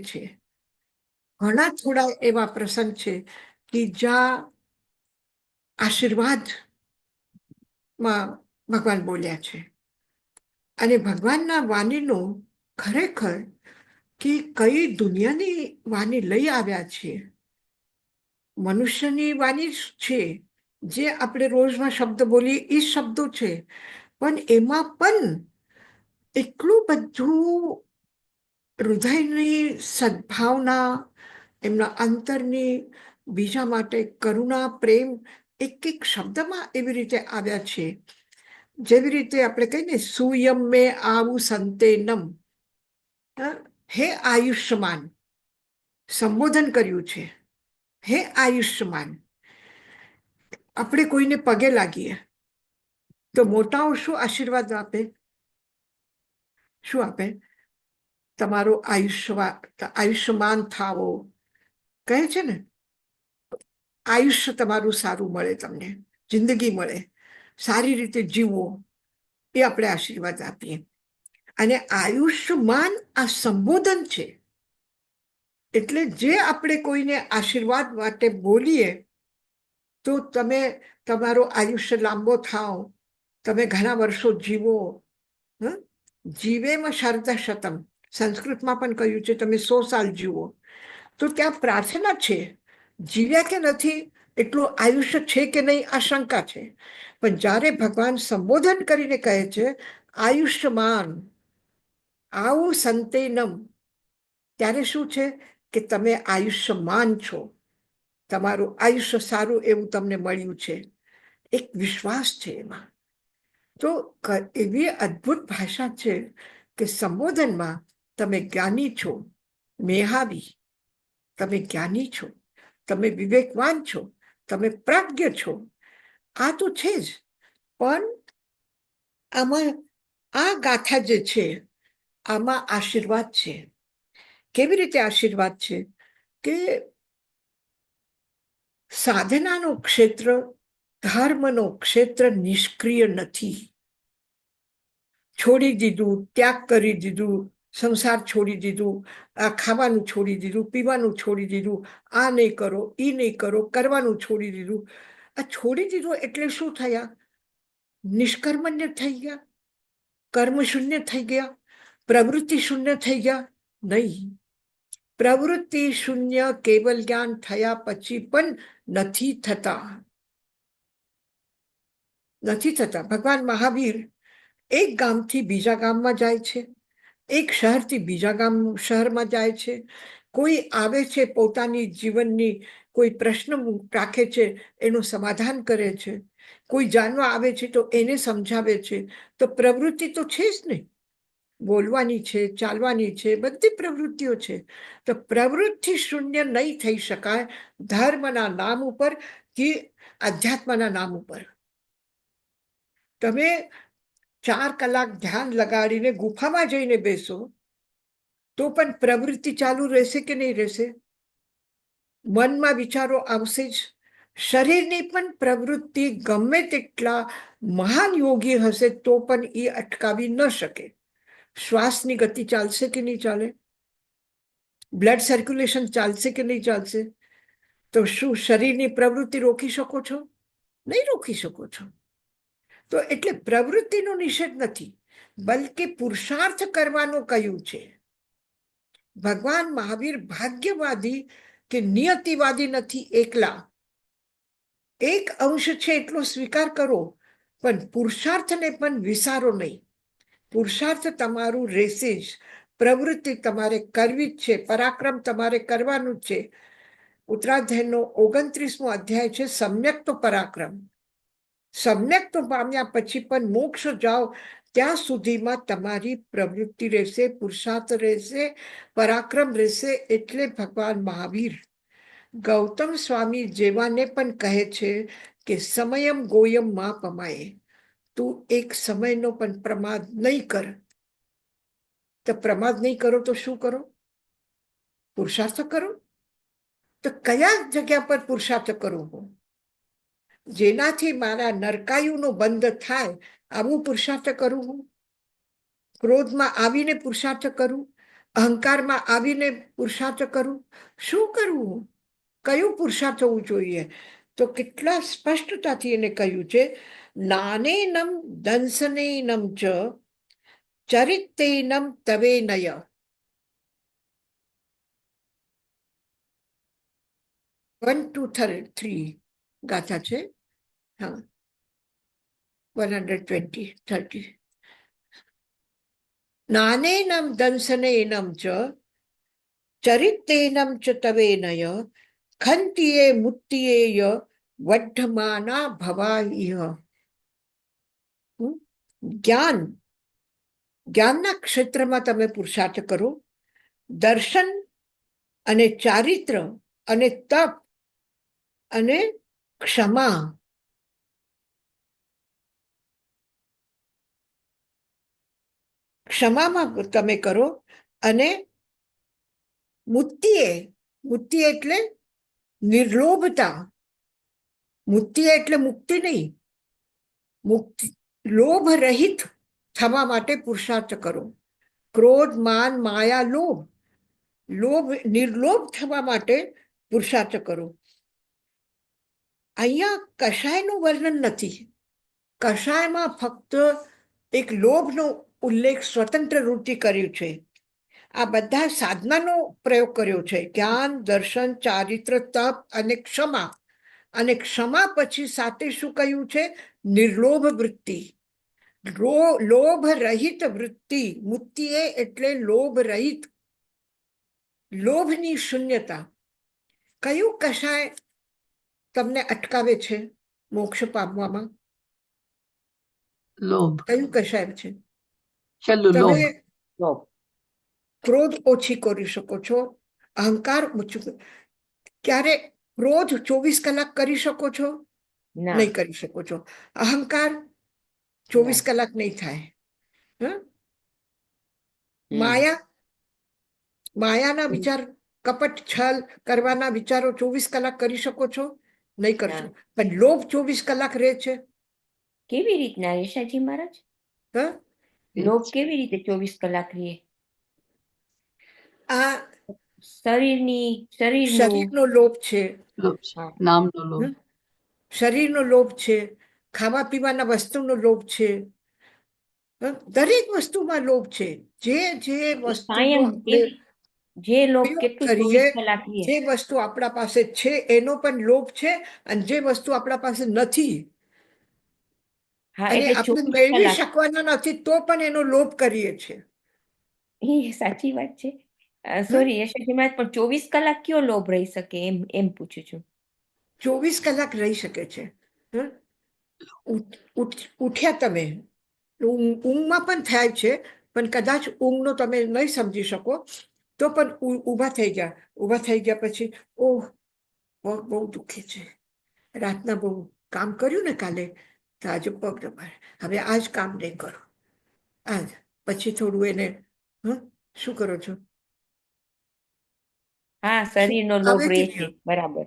છે. ઘણા થોડા એવા પ્રસંગ છે કે જ્યાં આશીર્વાદમાં ભગવાન બોલ્યા છે. અને ભગવાનના વાણીનો ખરેખર કે કઈ દુનિયાની વાણી લઈ આવ્યા છે. મનુષ્યની વાણી છે, જે આપણે રોજમાં શબ્દ બોલીએ એ શબ્દો છે, પણ એમાં પણ એટલું બધું હૃદયની સદભાવના, એમના અંતરની બીજા માટે કરુણા, પ્રેમ એક એક શબ્દમાં એવી રીતે આવ્યા છે. જેવી રીતે આપણે કહીએ ને, સુયમ મેં આવું સંતેનમ, હે આયુષ્યમાન સંબોધન કર્યું છે. હે આયુષ્યમાન. આપણે કોઈને પગે લાગીએ તો મોટાઓ શું આશીર્વાદ આપે? શું આપે? તમારું આયુષ્યમાન થાવો કહે છે ને, આયુષ્ય તમારું સારું મળે, તમને જિંદગી મળે, સારી રીતે જીવો, એ આપણે આશીર્વાદ આપીએ. અને આયુષ્યમાન આ સંબોધન છે. એટલે જે આપણે કોઈને આશીર્વાદ માટે બોલીએ તો તમે તમારું આયુષ્ય લાંબો થાવ, તમે ઘણા વર્ષો જીવો. જીવેમ શરદ શતમ, સંસ્કૃતમાં પણ કહ્યું છે તમે 100 સાલ જીવો. તો ત્યાં પ્રાર્થના છે. જીવ્યા કે નથી, એટલું આયુષ્ય છે કે નહીં, આ શંકા છે. પણ જ્યારે ભગવાન સંબોધન કરીને કહે છે આયુષ્યમાન આવું સંતેનમ, ત્યારે શું છે કે તમે આયુષ્યમાન છો, તમારું આયુષ્ય સારું એવું તમને મળ્યું છે. એક વિશ્વાસ છે એમાં. તો એવી અદ્ભુત ભાષા છે કે સંબોધનમાં તમે જ્ઞાની છો, મેહાવી, તમે જ્ઞાની છો, તમે વિવેકવાન છો, તમે પ્રાજ્ઞ છો. આ તો છે જ, પણ આમાં આ ગાથા જે છે આમાં આશીર્વાદ છે. કેવી રીતે આશીર્વાદ છે? કે સાધનાનો ક્ષેત્ર, ધર્મનો ક્ષેત્ર નિષ્ક્રિય નથી. છોડી દીધું, ત્યાગ કરી દીધું, સંસાર છોડી દીધું, આ ખાવાનું છોડી દીધું, પીવાનું છોડી દીધું, આ નહીં કરો, એ નહીં કરો, કરવાનું છોડી દીધું. આ છોડી દીધું એટલે શું થયા? નિષ્કર્મણ્ય થઈ ગયા, કર્મ શૂન્ય થઈ ગયા, પ્રવૃત્તિ શૂન્ય થઈ ગયા? નહીં. પ્રવૃત્તિ શૂન્ય કેવલ જ્ઞાન થયા પછી પણ નથી થતા. નથી થતા. ભગવાન મહાવીર એક ગામથી બીજા ગામમાં જાય છે, એક શહેરથી બીજા શહેરમાં જાય છે. કોઈ આવે છે, પોતાની જીવનની કોઈ પ્રશ્ન રાખે છે, એનું સમાધાન કરે છે. કોઈ જાણવા આવે છે તો એને સમજાવે છે. તો પ્રવૃત્તિ તો છે જ ને, બોલવાની છે, ચાલવાની છે, બધી પ્રવૃત્તિઓ છે. તો પ્રવૃત્તિ શૂન્ય નહીં થઈ શકાય ધર્મના નામ ઉપર કે અધ્યાત્મના નામ ઉપર. તમે 4 કલાક ધ્યાન લગાડીને ગુફામાં જઈને બેસો તો પણ પ્રવૃત્તિ ચાલુ રહેશે કે નહીં રહેશે? મનમાં વિચારો આવશે જ. શરીરની પણ પ્રવૃત્તિ ગમે તેટલા મહાન યોગી હશે તો પણ એ અટકાવી ન શકે. શ્વાસની ગતિ ચાલશે કે નહીં ચાલે? બ્લડ સર્ક્યુલેશન ચાલશે કે નહીં ચાલશે? તો શું શરીરની પ્રવૃત્તિ રોકી શકો છો? નહીં રોકી શકો છો. તો એટલે પ્રવૃત્તિનો નિષેધ નથી, બલકે પુરુષાર્થ કરવાનું કહ્યું છે. ભગવાન મહાવીર ભાગ્યવાદી કે નિયતિવાદી નથી એકલા. એક અંશ છે એટલો સ્વીકાર કરો, પણ પુરુષાર્થને પણ વિસારો નહીં. પુરુષાર્થ તમારું રહેશે જ, પ્રવૃત્તિ તમારે કરવી જ છે, પરાક્રમ તમારે કરવાનું જ છે. ઉત્તરાધ્યાયનો 29મો અધ્યાય છે સમ્યક તો પરાક્રમ. સમ્યક તો પામ્યા પછી પણ મોક્ષ જાઓ ત્યાં સુધીમાં તમારી પ્રવૃત્તિ રહેશે, પુરુષાર્થ રહેશે, પરાક્રમ રહેશે. એટલે ભગવાન મહાવીર ગૌતમ સ્વામી જેવાને પણ કહે છે કે સમયમ ગોયમ માં પમાય, તું એક સમયનો પણ પ્રમાદ નહીં કર. તો પ્રમાદ નહીં કરો તો શું કરો? પુરુષાર્થ કરો. તો કયા જગ્યા પર પુરુષાર્થ કરું હું? જેનાથી મારા નરકાયુનો બંધ થાય આવું પુરુષાર્થ કરું હું? ક્રોધમાં આવીને પુરુષાર્થ કરું? અહંકારમાં આવીને પુરુષાર્થ કરું? શું કરવું? કયું પુરુષાર્થ હોવું જોઈએ? તો કેટલા સ્પષ્ટતાથી એને કહ્યું છે, નાનેનમ દંસનેનમ ચ ચરિતેનમ તવે નય. 1 to 3 ગાથા છે. હા, 120-30. નાનેનમ દંસનેનમ ચ ચરિતેનમ ચ તવે નય ખંતિયે મુત્તિયેય વઢ્ઢમાના ભવાઈહ. જ્ઞાનના ક્ષેત્રમાં તમે પુરુષાર્થ કરો, દર્શન અને ચારિત્ર અને તપ અને ક્ષમા, ક્ષમામાં તમે કરો, અને મુક્તિ એટલે નિર્લોભતા. મુક્તિ એટલે મુક્તિ નહીં, મુક્તિ લોભ રહિત થવા માટે પુરુષાર્થ કરો. ક્રોધ, માન, માયા, નિર્લોભ થવા માટે પુરુષાર્થ કરો. અહીંયા કશાયનું વર્ણન નથી. કશાયમાં ફક્ત એક લોભનો ઉલ્લેખ સ્વતંત્ર રૂપથી કર્યું છે. આ બધા સાધનાનો પ્રયોગ કર્યો છે, જ્ઞાન, દર્શન, ચારિત્ર, તપ અને ક્ષમા. અને ક્ષમા પછી સાથે શું કહ્યું છે? નિર્લોભ વૃત્તિ, લોભ રહિત વૃત્તિ. મુક્તિએ એટલે લોભ રહિત, લોભની શૂન્યતા. કયું કશાય તમને અટકાવે છે મોક્ષ પામવામાં? લોભ. કયું કશાય છે? લોભ. તમે ક્રોધ ઓછી કરી શકો છો, અહંકાર ઓછું. ક્યારે ક્રોધ 24 કલાક કરી શકો છો? નહીં કરી શકો છો. અહંકાર 24 કલાક નહીં થાય. માયાના વિચાર, કપટ, છલ કરવાના વિચારો 24 કલાક કરી શકો છો? નહીં કરશો. પણ લોભ 24 કલાક રહે છે. કેવી રીતના યશાજી મહારાજ? લોભ કેવી રીતે 24 કલાક રહે? આ શરીરનો લોભ છે, નામનો લોભ, શરીરનો લોભ છે, ખાવા પીવાના વસ્તુનો લોભ છે, દરેક વસ્તુમાં લોભ છે. જે વસ્તુ આપણા પાસે છે એનો પણ લોભ છે, અને જે વસ્તુ આપણા પાસે નથી અને આપણે મેળવી શકવાના નથી તો પણ એનો લોભ કરીએ છીએ. સાચી વાત છે. સોરી યશાજી મહારાજ, પણ 24 કલાક કયો લોભ રહી શકે એમ પૂછું છું. 24 કલાક રહી શકે છે. ઉઠ્યા તમે, ઊંઘમાં પણ થાય છે, પણ કદાચ ઊંઘનો તમે નહીં સમજી શકો તો પણ ઊભા થઈ ગયા પછી ઓહ બહુ દુખે છે, રાતના બહુ કામ કર્યું ને કાલે, તો આજે પગ દબાય, હવે આજ કામ નહીં કરો. આજ પછી થોડું એને શું કરો છો? હા, શરીરનો લોભ રહે છે. બરાબર.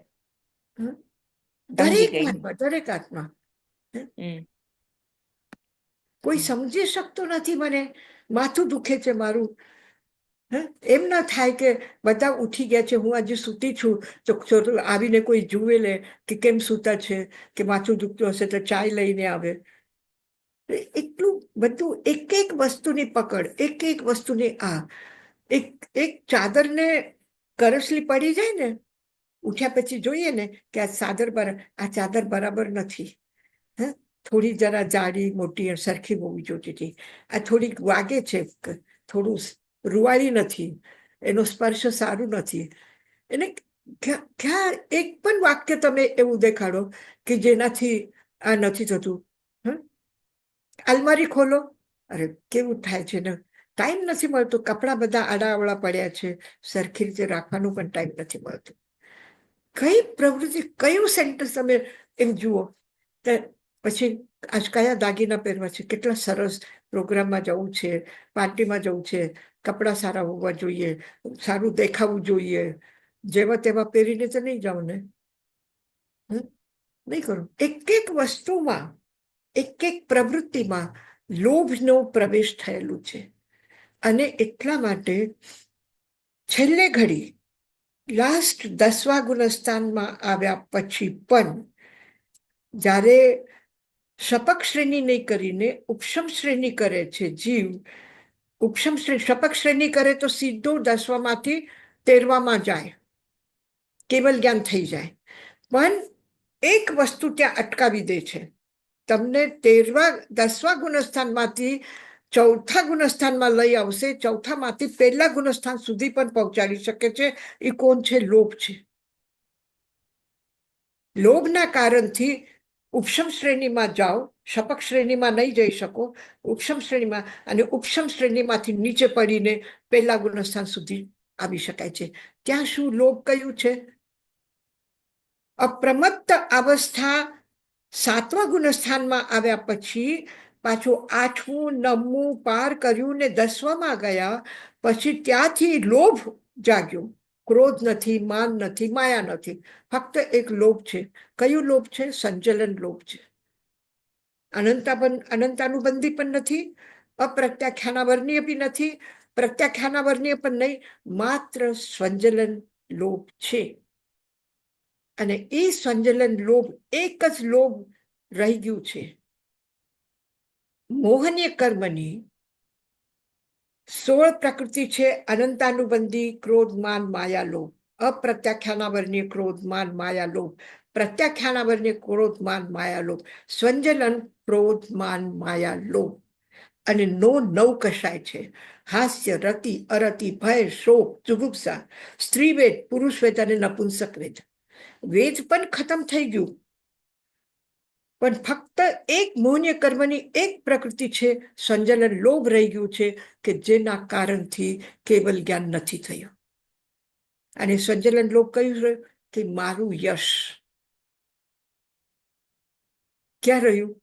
દરેક આત્મા. કોઈ સમજી શકતો નથી. મને માથું દુખે છે મારું. એમ ના થાય કે બધા ઉઠી ગયા છે, હું આજે સૂતી છું, તો આવીને કોઈ જુએ લે કે કેમ સૂતા છે, કે માથું દુખતું હશે તો ચાય લઈને આવે. એટલું બધું એક વસ્તુની પકડ, એક વસ્તુની એક ચાદરને કરસલી પડી જાય ને, ઉઠ્યા પછી જોઈએ ને કે આ ચાદર બરાબર નથી, થોડી જરા જાડી મોટી સરખી હોવી જોતી હતી, આ થોડીક વાગે છે, થોડું રૂવાળી નથી, એનો સ્પર્શ સારું નથી. એને ક્યાં એક પણ વાક્ય તમે એવું દેખાડો કે જેનાથી આ નથી થતું. અલમારી ખોલો, અરે કેવું થાય છે ને, ટાઈમ નથી મળતો, કપડા બધા આડાઅવળા પડ્યા છે, સરખી રીતે રાખવાનું પણ ટાઈમ નથી મળતો. કઈ પ્રવૃત્તિ, કયું સેન્ટર તમે એમ જુઓ. પછી આજ કયા દાગીના પહેરવા છે, કેટલા સરસ પ્રોગ્રામમાં જવું છે, પાર્ટીમાં જવું છે, કપડા સારા હોવા જોઈએ, સારું દેખાવું જોઈએ, જેવા તેવા પહેરીને તો નહીં જાવ ને. નહીં કરું. એક વસ્તુમાં, એક પ્રવૃત્તિમાં લોભનો પ્રવેશ થયેલું છે. અને એટલા માટે છેલ્લે ઘડી લાસ્ટ 10મા ગુણસ્થાનમાં આવ્યા પછી પણ જ્યારે શપક શ્રેણી નહીં કરીને ઉપશમ શ્રેણી કરે છે જીવ, શપક શ્રેણી કરે તો સીધો 10માંથી 13માં જાય, કેવલ જ્ઞાન થઈ જાય. પણ એક વસ્તુ ત્યાં અટકાવી દે છે. તમને 10મા ગુણસ્થાનમાંથી 4થા ગુણસ્થાનમાં લઈ આવશે. 4થામાંથી 1લા ગુણસ્થાન સુધી પણ પહોંચાડી શકે છે. એ કોણ છે? લોભ છે. લોભના કારણથી ઉપશમ શ્રેણીમાં જાઓ, શપક શ્રેણીમાં નહીં જઈ શકો, ઉપશમ શ્રેણીમાં, અને ઉપશમ શ્રેણીમાંથી નીચે પડીને 1લા ગુણસ્થાન સુધી આવી શકાય છે. ત્યાં શું લોભ કયું છે? અપ્રમત્ત અવસ્થા 7મા ગુણસ્થાનમાં આવ્યા પછી પાછું 8મું 9મું પાર કર્યું ને 10માં ગયા પછી ત્યાંથી લોભ જાગ્યો. ક્રોધ નથી, માન નથી, માયા નથી, ફક્ત એક લોભ છે. કયું લોભ છે? સંજલન લોભ છે. અનંતાનુબંધી પણ નથી, અપ્રત્યાખ્યાનાવર્ણીય પણ નથી, પ્રત્યાખ્યાનાવર્ણીય પણ નહીં, માત્ર સંજલન લોભ છે. અને એ સંજલન લોભ, એક જ લોભ રહી ગયું છે. મોહનીય કર્મની 16 પ્રકૃતિ છે. અનંતાનુબંધી ક્રોધ, માન, માયા, લોભ. અપ્રત્યાખ્યાનાવર્ણીય ક્રોધ, માન, માયા, લોભ. પ્રત્યાખ્યાનાવર્ણીય ક્રોધ, માન, માયા, લોભ. સંજલન ક્રોધ, માન, માયા, લોભ. અને 9 કશાય છે. હાસ્ય, રતિ, અરતિ, ભય, શોક, જુગુપ્સા, સ્ત્રીવેદ, પુરુષવેદ અને નપુંસક વેદ. વેદ પણ ખતમ થઈ ગયું, પણ ફક્ત એક મોહનીય કર્મની એક પ્રકૃતિ છે, સંજલન લોભ રહી ગયું છે, કે જેના કારણથી કેવલ જ્ઞાન નથી થયું. અને સંજલન લોભ કયું રહ્યું? કે મારું યશ. ક્યાં રહ્યું?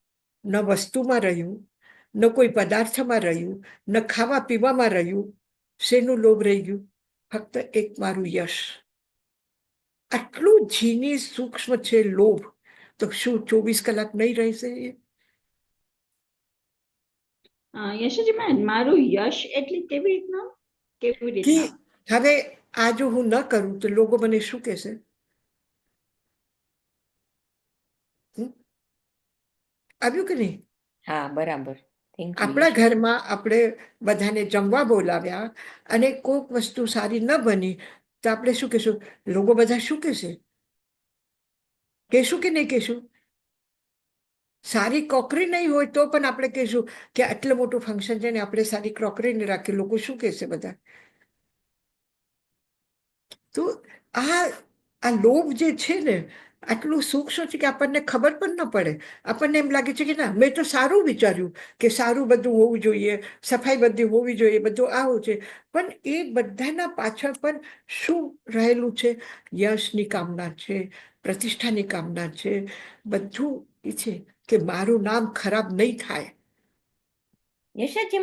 ન વસ્તુમાં રહ્યું, ન કોઈ પદાર્થમાં રહ્યું, ન ખાવા પીવામાં રહ્યું. શેનું લોભ રહી ગયું? ફક્ત એક મારું યશ. આટલું ઝીણી સૂક્ષ્મ છે લોભ, તો શું 24 કલાક નહીં રહેશે? યશોજીમાં મારું યશ એટલે કેવી રીતના? હવે આ જો હું ન કરું તો લોકો મને શું કહેશે? આવ્યું કે નહીં? હા, બરાબર. આપણા ઘરમાં આપણે બધાને જમવા બોલાવ્યા અને કોઈક વસ્તુ સારી ન બની તો આપણે શું કહેશું? લોકો બધા શું કહેશે? કહેશું કે નહીં કહેશું? સારી ક્રોકરી નહીં હોય તો પણ આપણે કહેશું કે આટલું મોટું ફંક્શન છે ને આપણે સારી ક્રોકરી નહીં રાખી, લોકો શું કહેશે બધા? તો આ લોભ જે છે ને આટલું સૂક્ષ્મ છે કે આપણને ખબર પણ ન પડે. આપણને એમ લાગે છે કે ના, મેં તો સારું વિચાર્યું કે સારું બધું હોવું જોઈએ, સફાઈ બધી હોવી જોઈએ, બધું આવું છે. પણ એ બધાના પાછળ પણ શું રહેલું છે? યશની કામના છે, પ્રતિષ્ઠાની કામના છે, બધું એ છે કે મારું નામ ખરાબ નહીં થાય. યશોજી,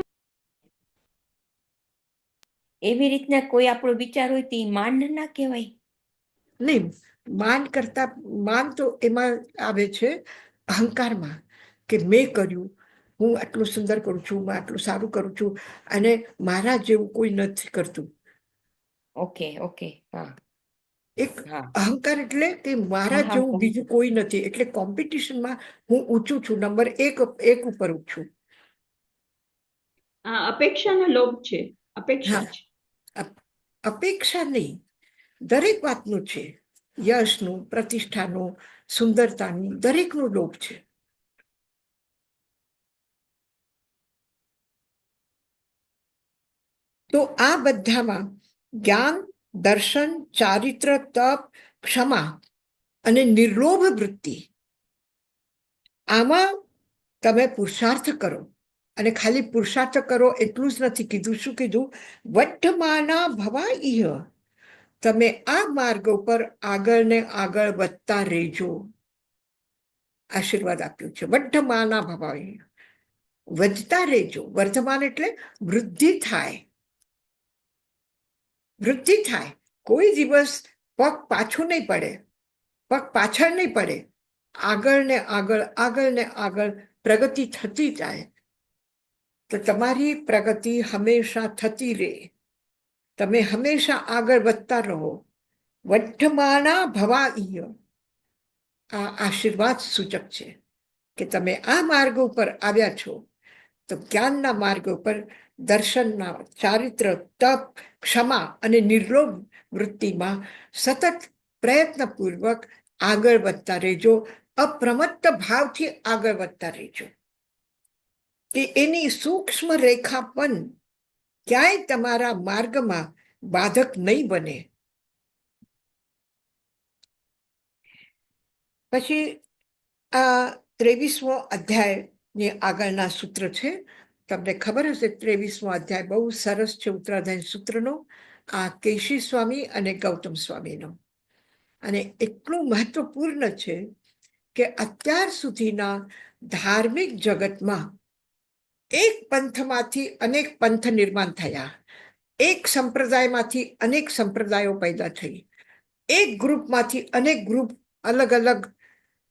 એવી રીતના કોઈ આપણો વિચાર હોય તો એ માન ના કહેવાય? નહીં, માન કરતા, માન તો એમાં આવે છે અહંકારમાં, કે મેં કર્યું, હું આટલું સુંદર કરું છું, હું આટલું સારું કરું છું, અને મારા જેવું કોઈ નથી કરતું. Okay, okay. હા, એક અહંકાર એટલે કે મારા જેવું બીજું કોઈ નથી, એટલે કોમ્પિટિશનમાં હું ઊંચું છું, નંબર એક ઉપર છું. અપેક્ષાનો લોભ છે. અપેક્ષા છે. અપેક્ષા નહીં, દરેક વાતનું છે. યશનું, પ્રતિષ્ઠાનું, સુંદરતાનું, દરેકનું લોભ છે. તો આ બધામાં જ્ઞાન, દર્શન, ચારિત્ર, તપ, ક્ષમા અને નિર્લોભ વૃત્તિ, આમાં તમે પુરુષાર્થ કરો. અને ખાલી પુરુષાર્થ કરો એટલું જ નથી કીધું. શું કીધું? વઢ્ઠમાના ભવાઈહ. તમે આ માર્ગ ઉપર આગળ ને આગળ વધતા રહેજો. આશીર્વાદ આપ્યું છે. વઢ્ઠમાના ભવાઈહ, વધતા રહેજો. વર્ધમાન એટલે વૃદ્ધિ થાય. વૃદ્ધિ થાય. કોઈ દિવસ પગ પાછું નહીં પડે, પગ પાછળ નહીં પડે. આગળ ને આગળ, આગળ ને આગળ પ્રગતિ થતી જાય. તો તમારી પ્રગતિ હંમેશા થતી રહે. તમે હંમેશા આગળ વધતા રહો. વઢ્ઠમાના ભવાઈય, આ આશીર્વાદ સૂચક છે કે તમે આ માર્ગ ઉપર આવ્યા છો તો જ્ઞાનના માર્ગ ઉપર દર્શનના, ચારિત્ર, તપ, ક્ષમા અને નિર્લોભ વૃત્તિમાં સતત પ્રયત્નપૂર્વક આગળ વધતા રહેજો. અપ્રમત્ત ભાવથી આગળ વધતા રહેજો કે એની સૂક્ષ્મ રેખા પણ ક્યાંય તમારા માર્ગમાં બાધક નહીં બને. પછી આ 23મો અધ્યાયની આગળના સૂત્ર છે. તમને ખબર હશે 23મો અધ્યાય બહુ સરસ છે ઉત્તરાધ્યાય સૂત્રનો. આ કેશી સ્વામી અને ગૌતમ સ્વામીનો, અને એટલું મહત્વપૂર્ણ છે કે અત્યાર સુધીના ધાર્મિક જગતમાં એક પંથમાંથી અનેક પંથ નિર્માણ થયા, એક સંપ્રદાયમાંથી અનેક સંપ્રદાયો પેદા થઈ, એક ગ્રુપમાંથી અનેક ગ્રુપ, અલગ અલગ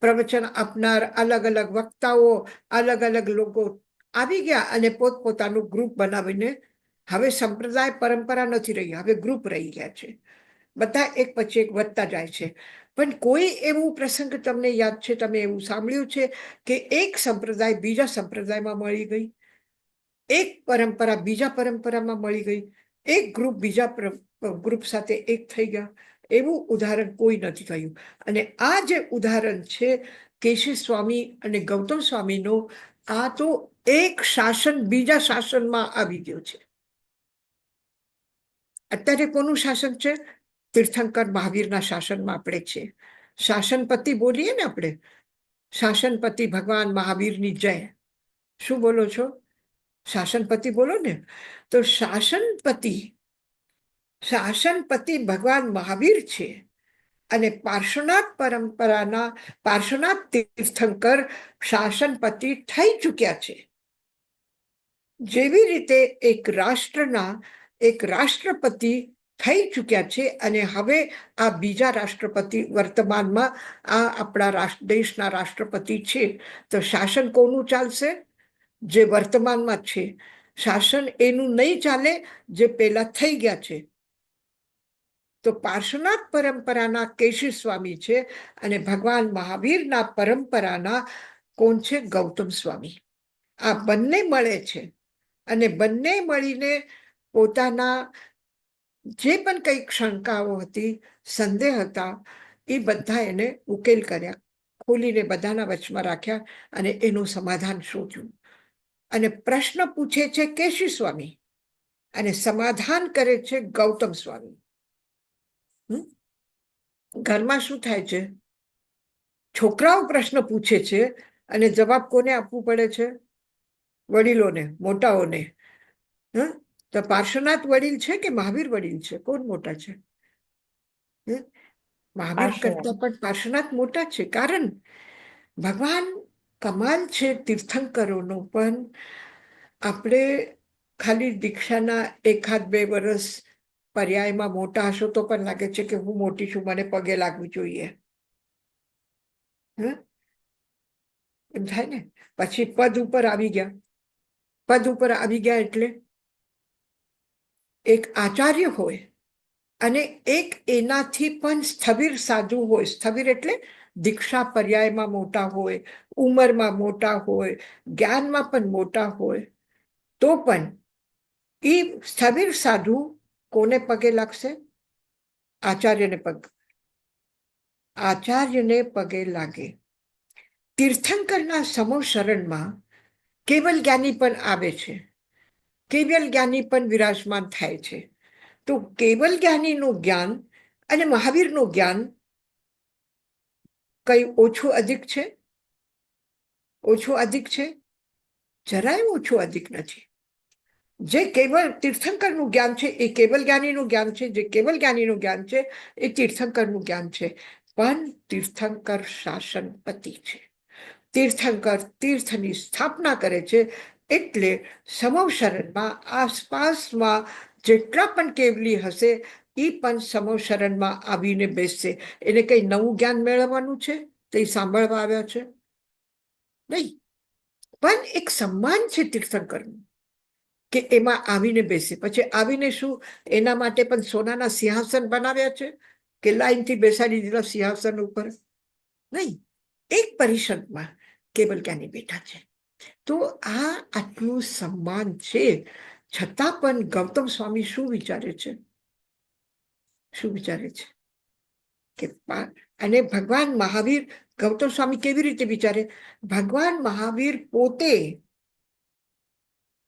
પ્રવચન આપનાર, અલગ અલગ વક્તાઓ, અલગ અલગ લોકો આવી ગયા અને પોતપોતાનું ગ્રુપ બનાવીને હવે સંપ્રદાય પરંપરા નથી રહી, હવે ગ્રુપ રહી ગયા છે. બધા એક પછી એક વધતા જાય છે. પણ કોઈ એવું પ્રસંગ તમને યાદ છે, તમે એવું સાંભળ્યું છે કે એક સંપ્રદાય બીજા સંપ્રદાયમાં મળી ગઈ, એક પરંપરા બીજા પરંપરામાં મળી ગઈ, એક ગ્રુપ બીજા ગ્રુપ સાથે એક થઈ ગયા? એવું ઉદાહરણ કોઈ નથી થયું. અને આ જે ઉદાહરણ છે કેશી સ્વામી અને ગૌતમ સ્વામીનો, આ તો એક શાસન બીજા શાસનમાં આવી ગયો છે. અત્યારે કોનું શાસન છે? તીર્થંકર મહાવીરના શાસનમાં આપણે છે. શાસનપતિ બોલીએ ને આપણે, શાસનપતિ ભગવાન મહાવીરની જય. શું બોલો છો? શાસનપતિ બોલો ને. તો શાસનપતિ ભગવાન મહાવીર છે અને પાર્શ્વનાથ પરંપરાના પાર્શ્વનાથ તીર્થંકર શાસનપતિ થઈ ચૂક્યા છે. જેવી રીતે એક રાષ્ટ્રના એક રાષ્ટ્રપતિ થઈ ચૂક્યા છે અને હવે આ બીજા રાષ્ટ્રપતિ વર્તમાનમાં આ આપણા દેશના રાષ્ટ્રપતિ છે, તો શાસન કોનું ચાલશે? જે વર્તમાનમાં છે. શાસન એનું નહીં ચાલે જે પેલા થઈ ગયા છે. તો પાર્શ્વનાથ પરંપરાના કેશી સ્વામી છે અને ભગવાન મહાવીરના પરંપરાના કોણ છે? ગૌતમ સ્વામી. આ બંને મળે છે અને બંને મળીને પોતાના જે પણ કંઈક શંકાઓ હતી, સંદેહ હતા, એ બધા એને ઉકેલ કર્યા, ખોલીને બધાના વચમાં રાખ્યા અને એનું સમાધાન શોધ્યું. અને પ્રશ્ન પૂછે છે કેશી સ્વામી અને સમાધાન કરે છે ગૌતમ સ્વામી. ઘરમાં શું થાય છે? છોકરાઓ પ્રશ્ન પૂછે છે અને જવાબ કોને આપવું પડે છે? વડીલોને, મોટાઓને. તો પાર્શ્વનાથ વડીલ છે કે મહાવીર વડીલ છે? કોણ મોટા છે? મહાવીર કરતા પણ પાર્શ્વનાથ મોટા છે. કારણ ભગવાન કમાલ છે તીર્થંકરોનો. પણ આપણે ખાલી દીક્ષાના 1-2 વર્ષ પર્યાયમાં મોટા હશો તો પણ લાગે છે કે હું મોટી છું, મને પગે લાગવું જોઈએ. એમ થાય ને. પછી પદ ઉપર આવી ગયા. પદ ઉપર આવી ગયા એટલે એક આચાર્ય હોય અને એક એનાથી પણ સ્થવિર સાધુ હોય. સ્થવિર એટલે દીક્ષા પર્યાયમાં મોટા હોય, ઉંમરમાં મોટા હોય, જ્ઞાનમાં પણ મોટા હોય, તો પણ એ સ્થવિર સાધુ કોને પગે લાગશે? આચાર્યને પગે લાગે. તીર્થંકરના સમૂહ શરણમાં કેવલ જ્ઞાની પણ આવે છે, કેવલ જ્ઞાની પણ વિરાજમાન થાય છે. તો કેવલ જ્ઞાનીનું જ્ઞાન અને મહાવીરનું જ્ઞાન કઈ ઓછું અધિક છે? ઓછું અધિક છે? જરાય ઓછું અધિક નથી. જે કેવલ તીર્થંકરનું જ્ઞાન છે એ કેવલ જ્ઞાનીનું જ્ઞાન છે, જે કેવલ જ્ઞાનીનું જ્ઞાન છે એ તીર્થંકરનું જ્ઞાન છે. પણ તીર્થંકર શાસનપતિ છે. તીર્થંકર તીર્થની સ્થાપના કરે છે. એટલે સમૂહ શરણમાં આસપાસમાં જેટલા પણ કેવલી હશે એ પણ સમૂહ શરણમાં આવીને બેસશે. એને કઈ નવું જ્ઞાન મેળવવાનું છે તે સાંભળવા આવ્યા છે? નહીં. પણ એક સન્માન છે તીર્થંકરનું. કે એમાં આવીને બેસે. પછી આવીને શું એના માટે પણ સોનાના સિંહાસન બનાવ્યા છે કે લાઈનથી બેસાડી દીધા સિંહાસન ઉપર? નહીં, એક પરિષદમાં કેવલ ક્યાંની બેઠા છે. તો આ આટલું સન્માન છે, છતાં પણ ગૌતમ સ્વામી શું વિચારે છે? શું વિચારે છે કે અને ભગવાન મહાવીર, ગૌતમ સ્વામી કેવી રીતે વિચારે? ભગવાન મહાવીર પોતે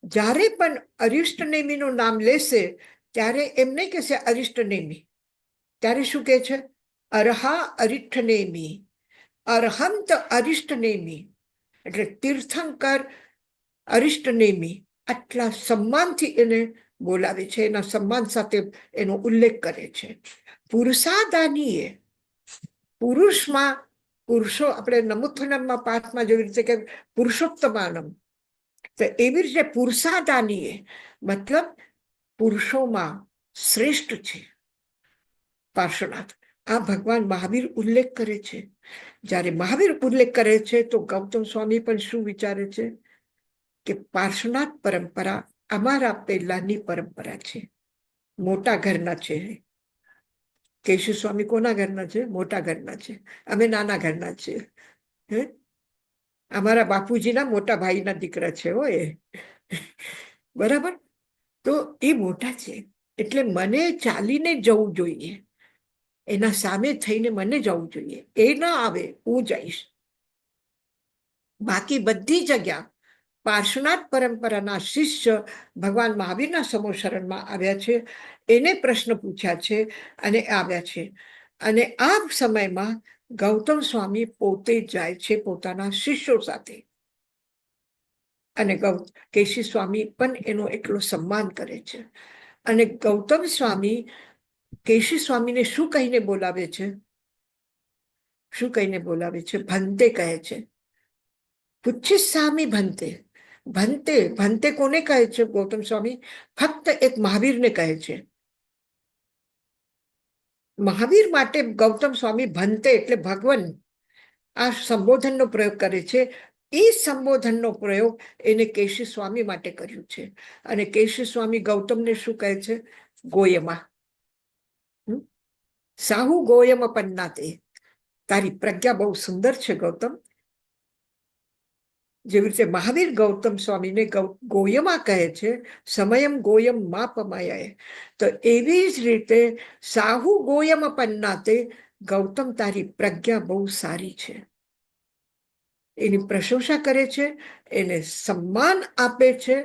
જ્યારે પણ અરિષ્ટ નેમીનું નામ લેશે ત્યારે એમ નહીં કહેશે અરિષ્ટ નેમી, ત્યારે શું કહે છે? અરહા અરિષ્ટ નેમી, અરહંત અરિષ્ટ નેમી, એટલે તીર્થંકર અરિષ્ટ નેમી. આટલા સન્માનથી એને બોલાવે છે, એના સન્માન સાથે એનો ઉલ્લેખ કરે છે. પુરુષાદાનીએ, પુરુષમાં પુરુષો, આપણે નમુથનમમાં પાઠમાં જેવી રીતે કે પુરુષોત્તમાનમ, તો એવી રીતે પુરુષાદાનીએ મતલબ પુરુષોમાં શ્રેષ્ઠ છે પાર્શ્વનાથ. આ ભગવાન મહાવીર ઉલ્લેખ કરે છે. જ્યારે મહાવીર ઉલ્લેખ કરે છે તો ગૌતમ સ્વામી પણ શું વિચારે છે કે પાર્શ્વનાથ પરંપરા અમારા પહેલાની પરંપરા છે, મોટા ઘરના છે. કેશવ સ્વામી કોના ઘરના છે? મોટા ઘરના છે. અમે નાના ઘરના છીએ. અમારા બાપુજીના મોટા ભાઈના દીકરા છે હોય, બરાબર? તો એ મોટા છે, એટલે મને ચાલીને જવું જોઈએ, એના સામે થઈને મને જવું જોઈએ. એ ના આવે, હું જઈશ. બાકી બધી જગ્યા પાર્શ્વનાથ પરંપરાના શિષ્ય ભગવાન મહાવીરના સમોશરણમાં આવ્યા છે, એને પ્રશ્ન પૂછ્યા છે અને આવ્યા છે. અને આ સમયમાં ગૌતમ સ્વામી પોતે જાય છે પોતાના શિષ્યો સાથે, અને કેશી સ્વામી પણ એનો એટલો સન્માન કરે છે. અને ગૌતમ સ્વામી કેશી સ્વામીને શું કહીને બોલાવે છે? શું કહીને બોલાવે છે? ભંતે કહે છે. પુચ્છિસ્સામી ભંતે. ભંતે, ભંતે કોને કહે છે ગૌતમ સ્વામી? ફક્ત એક મહાવીરને કહે છે. મહાવીર માટે ગૌતમ સ્વામી ભંતે એટલે ભગવાન, આ સંબોધનનો પ્રયોગ કરે છે. એ સંબોધનનો પ્રયોગ એને કેશી સ્વામી માટે કર્યું છે. અને કેશી સ્વામી ગૌતમને શું કહે છે? ગોયમા. સાહુ ગોયમ પન્નાતે. તારી પ્રજ્ઞા બહુ સુંદર છે ગૌતમ. જેવી રીતે મહાવીર ગૌતમ સ્વામીને ગોયમા કહે છે, સમયમ ગોયમ માપમય. તો એવી જ રીતે સાહુ ગોયમ પન્નાતે, ગૌતમ તારી પ્રજ્ઞા બહુ સારી છે. એની પ્રશંસા કરે છે, એને સન્માન આપે છે.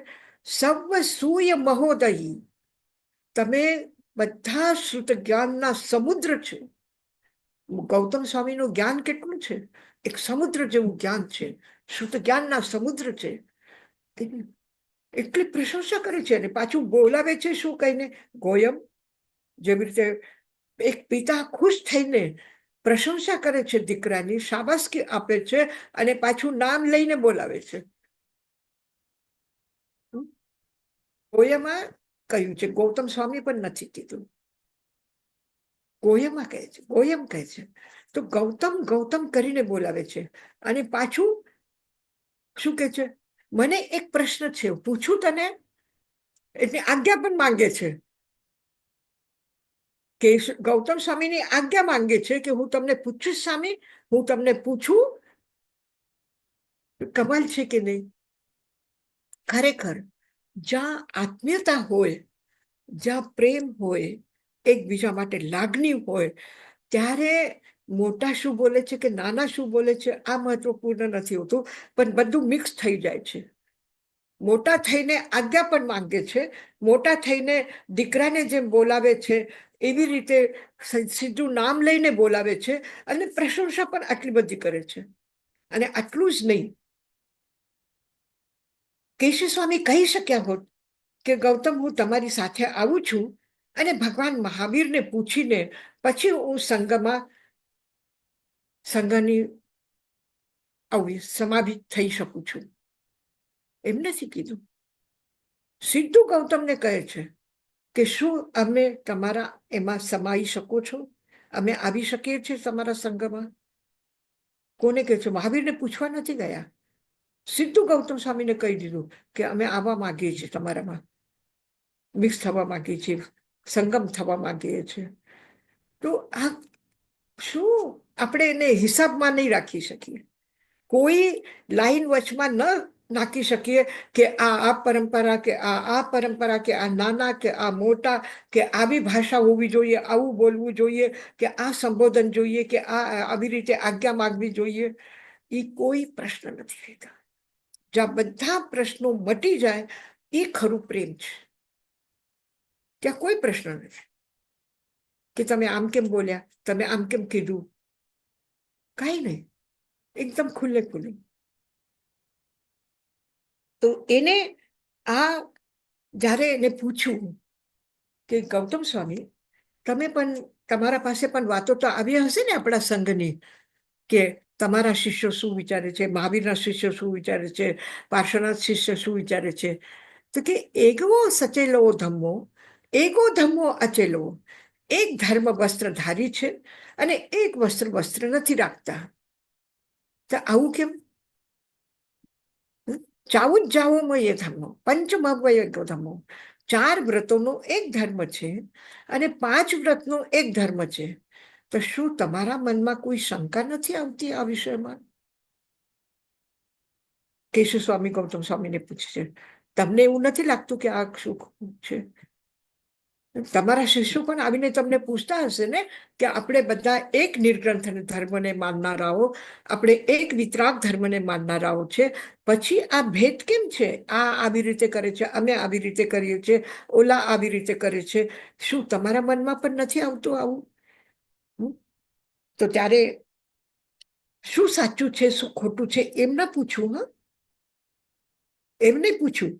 સર્વ સૂય મહોદયી, તમે બધા શ્રુત જ્ઞાનના સમુદ્ર છો. ગૌતમ સ્વામીનું જ્ઞાન કેટલું છે? એક સમુદ્ર જેવું જ્ઞાન છે, શુદ્ધ જ્ઞાનના સમુદ્ર છે. એટલી પ્રશંસા કરે છે અને પાછું બોલાવે છે શું કહીને? ગોયમ. જેવી રીતે એક પિતા ખુશ થઈને પ્રશંસા કરે છે દીકરાની, શાબાશકી આપે છે અને પાછું નામ લઈને બોલાવે છે. ગોયમાં કહ્યું છે, ગૌતમ સ્વામી પણ નથી કીધું, ગોયમા કહે છે, ગોયમ કહે છે. તો ગૌતમ ગૌતમ કરીને બોલાવે છે અને પાછું શું કે છે? મને એક પ્રશ્ન છે, પૂછું તને? એટલે આજ્ઞા પણ માંગે છે. કે ગૌતમ સ્વામીની આજ્ઞા માંગે છે કે હું તમને પૂછું સ્વામી, હું તમને પૂછું. કમાલ છે કે નહીં? ખરેખર જ્યાં આત્મીયતા હોય, જ્યાં પ્રેમ હોય, એકબીજા માટે લાગણી હોય, ત્યારે મોટા શું બોલે છે કે નાના શું બોલે છે આ મહત્વપૂર્ણ નથી હોતું, પણ બધું મિક્સ થઈ જાય છે. મોટા થઈને આજ્ઞા પણ માંગે છે, મોટા થઈને દીકરાને જેમ બોલાવે છે એવી રીતે સીધું નામ લઈને બોલાવે છે અને પ્રશંસા પણ આટલી બધી કરે છે. અને આટલું જ નહીં, કેશવ સ્વામી કહી શક્યા હોત કે ગૌતમ હું તમારી સાથે આવું છું અને ભગવાન મહાવીરને પૂછીને પછી હું સંઘની સમાધિ થઈ શકું છું. એમ નથી કીધું. સીધું ગૌતમને કહે છે કે શું અમે તમારા એમાં સમાઈ શકો છો? અમે આવી શકીએ છીએ તમારા સંઘમાં? કોને કહે છે? મહાવીરને પૂછવા નથી ગયા. સીધું ગૌતમ સ્વામીને કહી દીધું કે અમે આવવા માંગીએ છીએ, તમારામાં મિક્સ થવા માંગીએ છીએ, સંગમ થવા માંગીએ છીએ. તો આ શું આપણે એને હિસાબમાં નહીં રાખી શકીએ, કોઈ લાઈન વચમાં ન નાખી શકીએ કે આ પરંપરા કે આ પરંપરા કે આ નાના કે આ મોટા કે આવી ભાષા હોવી જોઈએ, આવું બોલવું જોઈએ કે આ સંબોધન જોઈએ કે આ આવી રીતે આજ્ઞા માગવી જોઈએ. એ કોઈ પ્રશ્ન નથી રહેતા. જ્યાં બધા પ્રશ્નો મટી જાય એ ખરું પ્રેમ છે. ત્યાં કોઈ પ્રશ્ન નથી કે તમે આમ કેમ બોલ્યા, તમે આમ કેમ કીધું, કાંઈ નહીં, એકદમ ખુલ્લે ખુલ્લે. તો એને આ જ્યારે એને પૂછ્યું કે ગૌતમ સ્વામી, તમે પણ તમારા પાસે પણ વાતો તો આવી હશે ને આપણા સંઘની, કે તમારા શિષ્યો શું વિચારે છે, મહાવીરના શિષ્યો શું વિચારે છે, પાર્શ્વનાથ શિષ્ય શું વિચારે છે. તો કે એગો સચેલો ધમ્મો, એગો ધમ્મો અચેલો. એક ધર્મ વસ્ત્રધારી છે અને એક વસ્ત્ર નથી રાખતા. તો આવું કેમ? ચાવું જ જાવો એ ધર્મ, પંચમવ્ય ધર્મો. 4 વ્રતોનો એક ધર્મ છે અને 5 વ્રતનો એક ધર્મ છે. તો શું તમારા મનમાં કોઈ શંકા નથી આવતી આ વિષયમાં? કેશવ સ્વામી ગૌતમ સ્વામીને પૂછે છે, તમને એવું નથી લાગતું કે આ શું છે? તમારા શિષ્યો પણ આવીને તમને પૂછતા હશે ને કે આપણે બધા એક નિર્ગ્રંથ ધર્મને માનનારાઓ, આપણે એક વિતરાગ ધર્મને માનનારાઓ છે, પછી આ ભેદ કેમ છે? આ આવી રીતે કરે છે, અમે આવી રીતે કરીએ છીએ, ઓલા આવી રીતે કરે છે. શું તમારા મનમાં પણ નથી આવતું આવું? તો ત્યારે શું સાચું છે, શું ખોટું છે એમ ના પૂછવું. એમ નહીં પૂછ્યું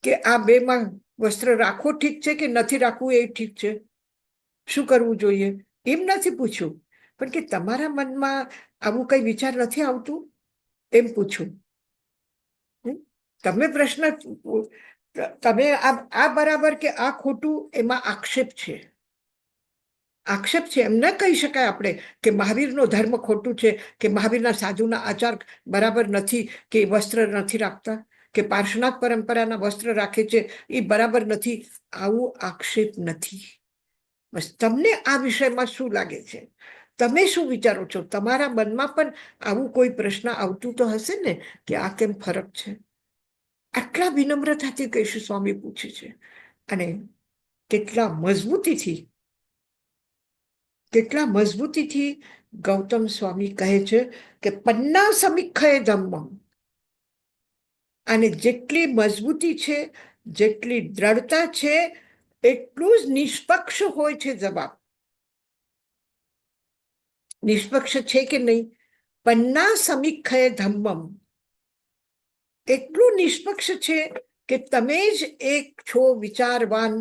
કે આ બેમાં વસ્ત્ર રાખવો ઠીક છે કે નથી રાખવું એ ઠીક છે, શું કરવું જોઈએ, એમ નથી પૂછ્યું. પણ કે તમારા મનમાં આવું કઈ વિચાર નથી આવતું એમ પૂછ્યું. તમે પ્રશ્ન, તમે આ બરાબર કે આ ખોટું, એમાં આક્ષેપ છે. આક્ષેપ છે એમ ન કહી શકાય આપણે કે મહાવીરનો ધર્મ ખોટું છે, કે મહાવીરના સાધુના આચાર બરાબર નથી, કે વસ્ત્ર નથી રાખતા, કે પાર્શ્વનાથ પરંપરાના વસ્ત્ર રાખે છે એ બરાબર નથી. આવું આક્ષેપ નથી. બસ તમને આ વિષયમાં શું લાગે છે, તમે શું વિચારો છો? તમારા મનમાં પણ આવું કોઈ પ્રશ્ન આવતું તો હશે ને કે આ કેમ ફરક છે? આટલા વિનમ્રતાથી કેશવ સ્વામી પૂછે છે અને કેટલા મજબૂતીથી ગૌતમ સ્વામી કહે છે કે પન્ના સમીક્ષય ધમ્મમ. અને જેટલી મજબૂતી છે, જેટલી દ્રઢતા છે, એટલું જ નિષ્પક્ષ હોય છે જવાબ. નિષ્પક્ષ છે કે નહીં? પન્ના સમીક્ષય ધમ્મમ. એટલું નિષ્પક્ષ છે કે તમે જ એક છો વિચારવાન,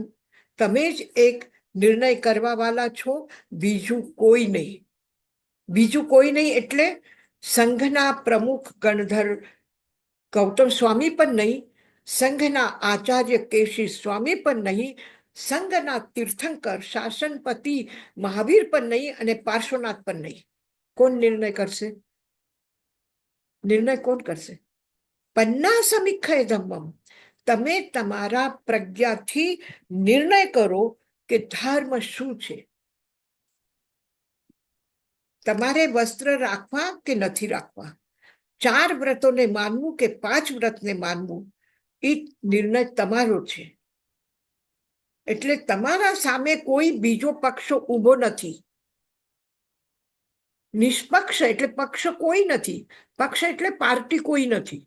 તમે જ એક નિર્ણય કરવા વાળા છો, બીજું કોઈ નહીં. બીજું કોઈ નહીં એટલે સંઘના પ્રમુખ ગણધર ગૌતમ સ્વામી પણ નહીં, સંઘના આચાર્ય કેશી સ્વામી પણ નહીં, સંઘના તીર્થંકર શાસનપતિ મહાવીર પણ નહીં અને પાર્શ્વનાથ પણ નહીં. કોણ નિર્ણય કરશે? નિર્ણય કોણ કરશે? પન્ના સમીક્ષય ધમ્મમ. તમે તમારા પ્રજ્ઞાથી નિર્ણય કરો કે ધર્મ શું છે. તમારે વસ્ત્ર રાખવા કે નથી રાખવા, 4 વ્રતોને માનવું કે 5 વ્રતને માનવું, એ નિર્ણય તમારો છે. એટલે તમારા સામે કોઈ બીજો પક્ષ ઊભો નથી. નિષ્પક્ષ એટલે પક્ષ કોઈ નથી. પક્ષ એટલે પાર્ટી કોઈ નથી.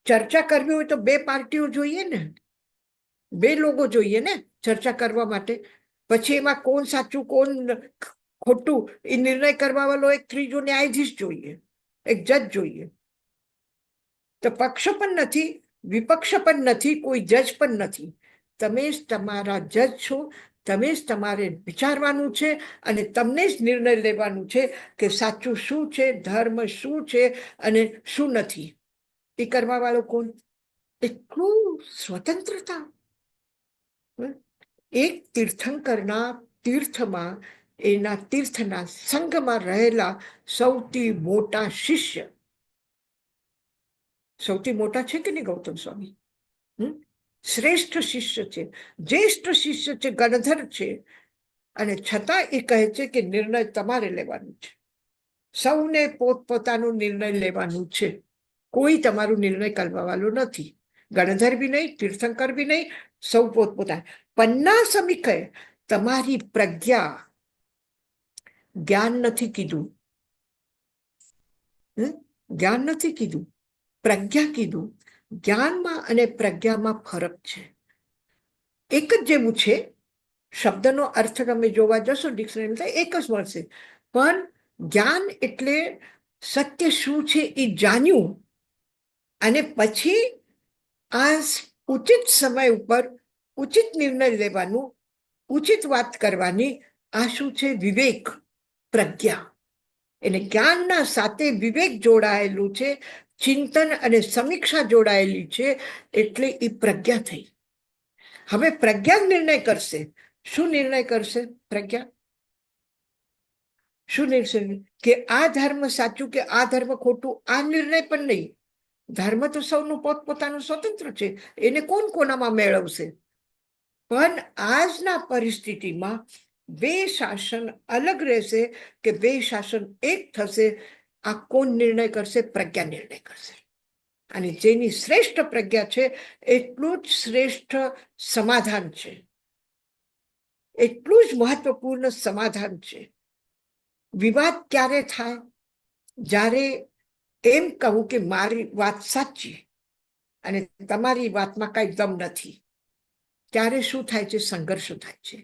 ચર્ચા કરવી હોય તો 2 પાર્ટીઓ જોઈએ ને, 2 લોકો જોઈએ ને ચર્ચા કરવા માટે. પછી એમાં કોણ સાચું કોણ ખોટું એ નિર્ણય કરવા વાળો એક ત્રીજો ન્યાયાધીશ જોઈએ, એક જજ જોઈએ. તો પક્ષ પણ નથી, વિપક્ષ પણ નથી, કોઈ જજ પણ નથી. તમે જ તમારા જજ છો. તમે જ તમારે વિચારવાનું છે અને તમને જ નિર્ણય લેવાનું છે કે સાચું શું છે, ધર્મ શું છે અને શું નથી. એ કરવા વાળો કોણ? એટલું સ્વતંત્રતા. એક તીર્થંકરના તીર્થમાં, એના તીર્થના સંઘમાં રહેલા સૌથી મોટા શિષ્ય સૌથી મોટા છે કે નહીં ગૌતમ સ્વામી? શ્રેષ્ઠ શિષ્ય છે, જ્યેષ્ઠ શિષ્ય છે, ગણધર છે, અને છતાં એ કહે છે કે નિર્ણય તમારે લેવાનું છે. સૌને પોતપોતાનો નિર્ણય લેવાનું છે. કોઈ તમારું નિર્ણય કરવા વાળું નથી. ગણધર બી નહીં, તીર્થંકર બી નહીં, સૌ પોતપોતાના. પન્ના સમી કહે તમારી પ્રજ્ઞા, જ્ઞાન નથી કીધું, જ્ઞાન નથી કીધું, પ્રજ્ઞા કીધું. જ્ઞાનમાં અને પ્રજ્ઞામાં ફરક છે. એક જ જેવું છે, શબ્દનો અર્થ તમે જોવા જશો ડિક્શનરીમાં એક જ મળશે, પણ જ્ઞાન એટલે સત્ય શું છે એ જાણ્યું, અને પછી આ ઉચિત સમય ઉપર ઉચિત નિર્ણય લેવાનું, ઉચિત વાત કરવાની. આ શું છે? વિવેક, પ્રજ્ઞા. એને જ્ઞાનના સાથે વિવેક જોડાયેલું છે, ચિંતન અને સમીક્ષા જોડાયેલી છે, એટલે એ પ્રજ્ઞા થઈ. હવે પ્રજ્ઞા નિર્ણય કરશે. શું નિર્ણય કરશે પ્રજ્ઞા? શું નિર્ણય? કે આ ધર્મ સાચું કે આ ધર્મ ખોટું, આ નિર્ણય પણ નહીં. ધર્મ તો સૌનું પોતપોતાનું સ્વતંત્ર છે, એને કોણ કોનામાં મેળવશે? પણ આજના પરિસ્થિતિમાં બે શાસન અલગ રહેશે કે બે શાસન એક થશે. આ કોણ નિર્ણય કરશે? પ્રજ્ઞા નિર્ણય કરશે. અને જેની શ્રેષ્ઠ પ્રજ્ઞા છે એટલું જ શ્રેષ્ઠ સમાધાન છે, એટલું જ મહત્વપૂર્ણ સમાધાન છે. વિવાદ ક્યારે થાય? જ્યારે એમ કહું કે મારી વાત સાચી અને તમારી વાતમાં કઈ દમ નથી, ત્યારે શું થાય છે? સંઘર્ષ થાય છે,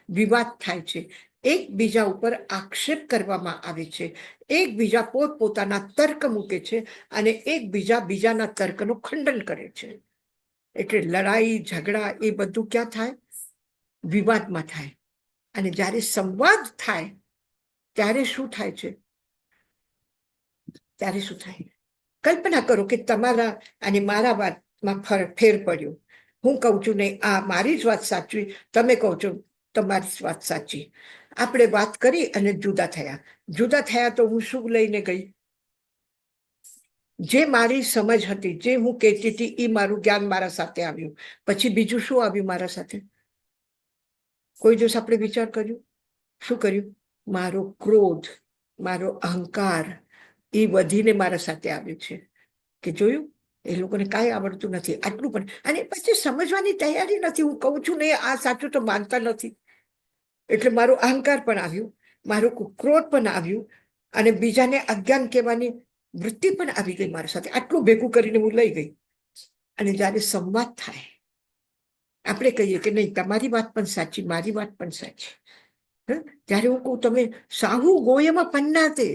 વિવાદ થાય છે, એકબીજા ઉપર આક્ષેપ કરવામાં આવે છે, એકબીજા પોતપોતાના તર્ક મૂકે છે અને એકબીજા બીજાના તર્કનું ખંડન કરે છે. એટલે લડાઈ ઝઘડા એ બધું ક્યાં થાય? વિવાદમાં થાય. અને જ્યારે સંવાદ થાય ત્યારે શું થાય છે? ત્યારે શું થાય? કલ્પના કરો કે તમારા અને મારા વાતમાં ફેર પડ્યો. હું કહું છું નહીં, આ મારી જ વાત સાચી, તમે કહો છો તમારી જ વાત સાચી. આપણે વાત કરી અને જુદા થયા. જુદા થયા તો હું શું લઈને ગઈ? જે મારી સમજ હતી, જે હું કહેતી હતી, એ મારું જ્ઞાન મારા સાથે આવ્યું. પછી બીજું શું આવ્યું મારા સાથે? કોઈ દિવસ આપણે વિચાર કર્યું? શું કર્યું? મારો ક્રોધ, મારો અહંકાર એ વધીને મારા સાથે આવ્યું છે. કે જોયું, એ લોકોને કાંઈ આવડતું નથી, આટલું પણ. અને પછી સમજવાની તૈયારી નથી. હું કહું છું ને આ સાચું તો માનતા નથી. એટલે મારું અહંકાર પણ આવ્યું, મારું ક્રોધ પણ આવ્યું, અને બીજાને અજ્ઞાન કહેવાની વૃત્તિ પણ આવી ગઈ મારા સાથે. આટલું ભેગું કરીને હું લઈ ગઈ. અને જ્યારે સંવાદ થાય, આપણે કહીએ કે નહીં, તમારી વાત પણ સાચી, મારી વાત પણ સાચી. ત્યારે હું કહું, તમે સાહુ ગોયમાં પન્નાતે.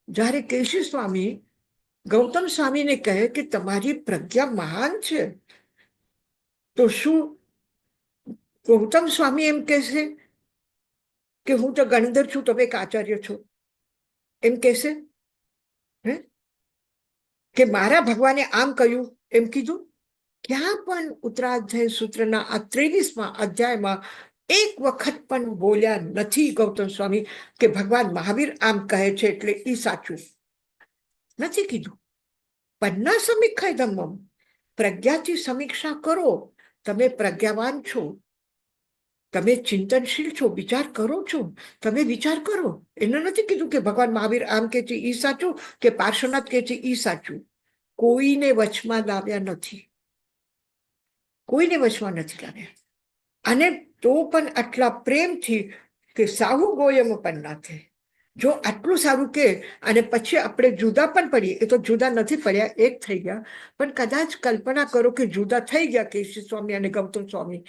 જ્યારે કેશી સ્વામી ગૌતમ સ્વામીને કહે કે તમારી પ્રજ્ઞા મહાન છે, તો શું ગૌતમ સ્વામી એમ કહેશે કે હું તો ગણધર છું, તમે એક આચાર્ય છો? એમ કહેશે કે મારા ભગવાને આમ કહ્યું, એમ કીધું? ક્યાં પણ ઉત્તરાધ્યાય સૂત્રના આ 23મા અધ્યાયમાં એક વખત પણ બોલ્યા નથી ગૌતમ સ્વામી કે ભગવાન મહાવીર આમ કહે છે એટલે એ સાચું. નથી કીધું. પન્ના સમીક્ષા ધમ્મમ, પ્રજ્ઞાથી સમીક્ષા કરો. તમે પ્રજ્ઞાવાન છો, તમે ચિંતનશીલ છો, વિચાર કરો છો, તમે વિચાર કરો. એને નથી કીધું કે ભગવાન મહાવીર આમ કે છે ઈ સાચું, કે પાર્શ્વનાથ કે છે ઈ સાચું. કોઈને વચમાં લાવ્યા નથી, કોઈને વચમાં નથી લાવ્યા. અને તો પણ આટલા પ્રેમથી કે સાહુ ગોયમ પણ ના થાય. જો આટલું સારું કે, અને પછી આપણે જુદા પણ પડીએ, એ તો જુદા નથી પડ્યા, એક થઈ ગયા. પણ કદાચ કલ્પના કરો કે જુદા થઈ ગયા કેશી સ્વામી અને ગૌતમ સ્વામી,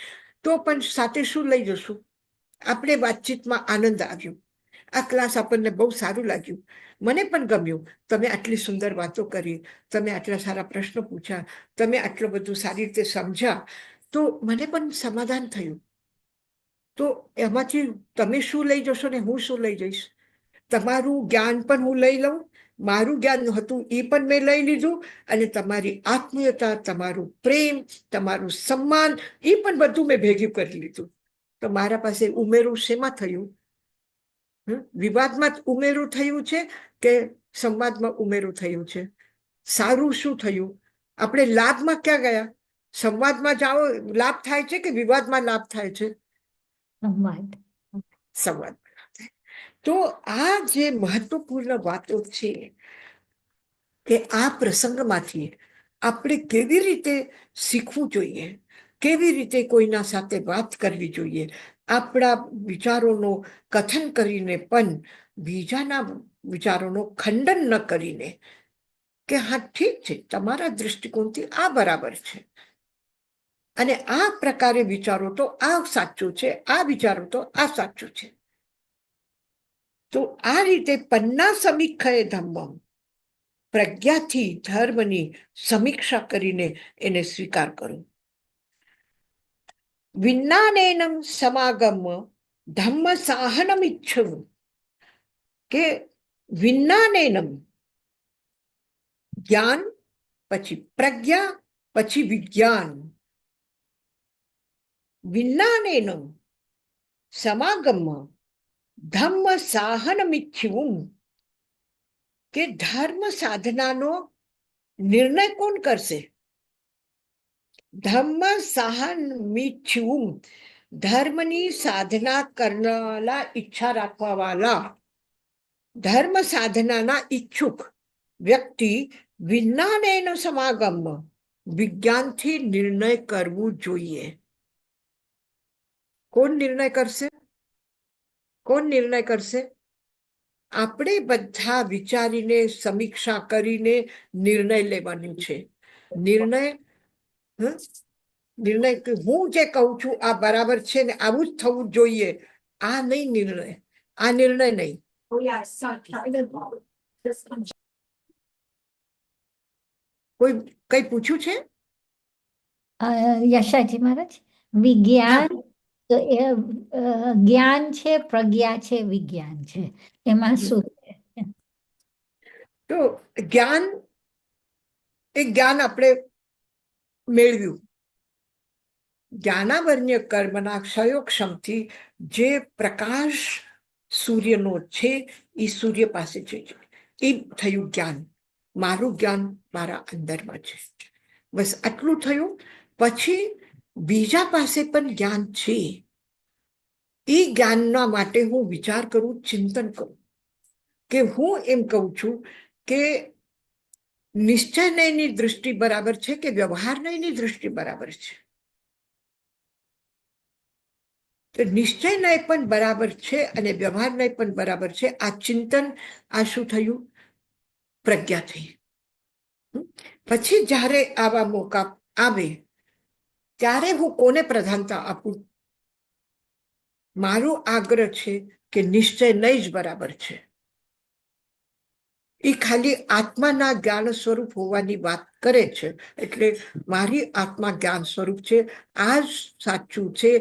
તો પણ સાથે શું લઈ જશું? આપણે વાતચીતમાં આનંદ આવ્યો, આ ક્લાસ આપણને બહુ સારું લાગ્યું, મને પણ ગમ્યું. તમે આટલી સુંદર વાતો કરી, તમે આટલા સારા પ્રશ્નો પૂછ્યા, તમે આટલું બધું સારી રીતે સમજ્યા, તો મને પણ સમાધાન થયું. તો એમાંથી તમે શું લઈ જશો ને હું શું લઈ જઈશ? તમારું જ્ઞાન પણ હું લઈ લઉં, મારું જ્ઞાન હતું એ પણ મેં લઈ લીધું, અને તમારી આત્મીયતા, તમારું પ્રેમ, તમારું સન્માન, એ પણ બધું મેં ભેગું કરી લીધું. તો મારા પાસે ઉમેરું શેમાં થયું? વિવાદમાં ઉમેરું થયું છે કે સંવાદમાં ઉમેરું થયું છે? સારું શું થયું? આપણે લાભમાં ક્યાં ગયા? સંવાદમાં જાઓ લાભ થાય છે કે વિવાદમાં લાભ થાય છે? સંવાદ. સંવાદ. તો આ જે મહત્વપૂર્ણ વાતો છે કે આ પ્રસંગમાંથી આપણે કેવી રીતે શીખવું જોઈએ, કેવી રીતે કોઈના સાથે વાત કરવી જોઈએ, આપણા વિચારોનો કથન કરીને પણ બીજાના વિચારોનો ખંડન ન કરીને કે હા ઠીક છે, તમારા દૃષ્ટિકોણથી આ બરાબર છે અને આ પ્રકારે વિચારો તો આ સાચું છે, આ વિચારો તો આ સાચું છે. તો આ રીતે પન્ના સમીક્ષાએ ધમ્મમ, પ્રજ્ઞાથી ધર્મની સમીક્ષા કરીને એને સ્વીકાર કરો. વિજ્ઞાનેનમ સમાગમ ધમ્મ સાહનમ ઈચ્છવું, કે વિજ્ઞાનેનમ જ્ઞાન પછી પ્રજ્ઞા પછી વિજ્ઞાન, વિજ્ઞાનેનમ સમાગમ ધમ્મ સાહનમ ઈચ્છવું, કે ધર્મ સાધનાનો નિર્ણય કોણ કરશે? ધર્મ સાહન મીચ્છું, ધર્મની સાધના કરનારા, ઈચ્છા રાખવા વાળા, ધર્મ સાધનાના ઈચ્છુક વ્યક્તિ વિજ્ઞાનેનો સમાગમ, વિજ્ઞાનથી નિર્ણય કરવું જોઈએ. કોણ નિર્ણય કરશે? કોણ નિર્ણય કરશે? આપણે બધા વિચારીને સમીક્ષા કરીને નિર્ણય લેવાનું છે. નિર્ણય નિર્ણય કે હું જે કહું છું આ બરાબર છે ને આવું જ થવું જોઈએ, આ નહીં નિર્ણય, આ નિર્ણય નહીં. કોઈ કઈ પૂછ્યું છે? યશાજી મહારાજ, વિજ્ઞાન તો એ જ્ઞાન છે, પ્રજ્ઞા છે, વિજ્ઞાન છે, એમાં શું છે? તો જ્ઞાન એ જ્ઞાન આપણે મેળવ્યું, જ્ઞાનાવર્ણ્ય કર્મના ક્ષયોક્ષમથી જે પ્રકાશ સૂર્યનો છે એ સૂર્ય પાસે છે, એ થયું જ્ઞાન. મારું જ્ઞાન મારા અંદરમાં છે, બસ આટલું થયું. પછી બીજા પાસે પણ જ્ઞાન છે, એ જ્ઞાનના માટે હું વિચાર કરું, ચિંતન કરું, કે હું એમ કહું છું કે નિશ્ચયની દૃષ્ટિ બરાબર છે કે વ્યવહારની દૃષ્ટિ બરાબર છે. તો નિશ્ચયનય પણ બરાબર છે અને વ્યવહારનય પણ બરાબર છે. આ ચિંતન, આ શું થયું? પ્રજ્ઞા થઈ. પછી જ્યારે આવા મોકા આવે ત્યારે હું કોને પ્રધાનતા આપું? મારો આગ્રહ છે કે નિશ્ચયનય જ બરાબર છે. એ ખાલી આત્માના જ્ઞાન સ્વરૂપ હોવાની વાત કરે છે, એટલે મારી આત્મા જ્ઞાન સ્વરૂપ છે, આ જ સાચું છે,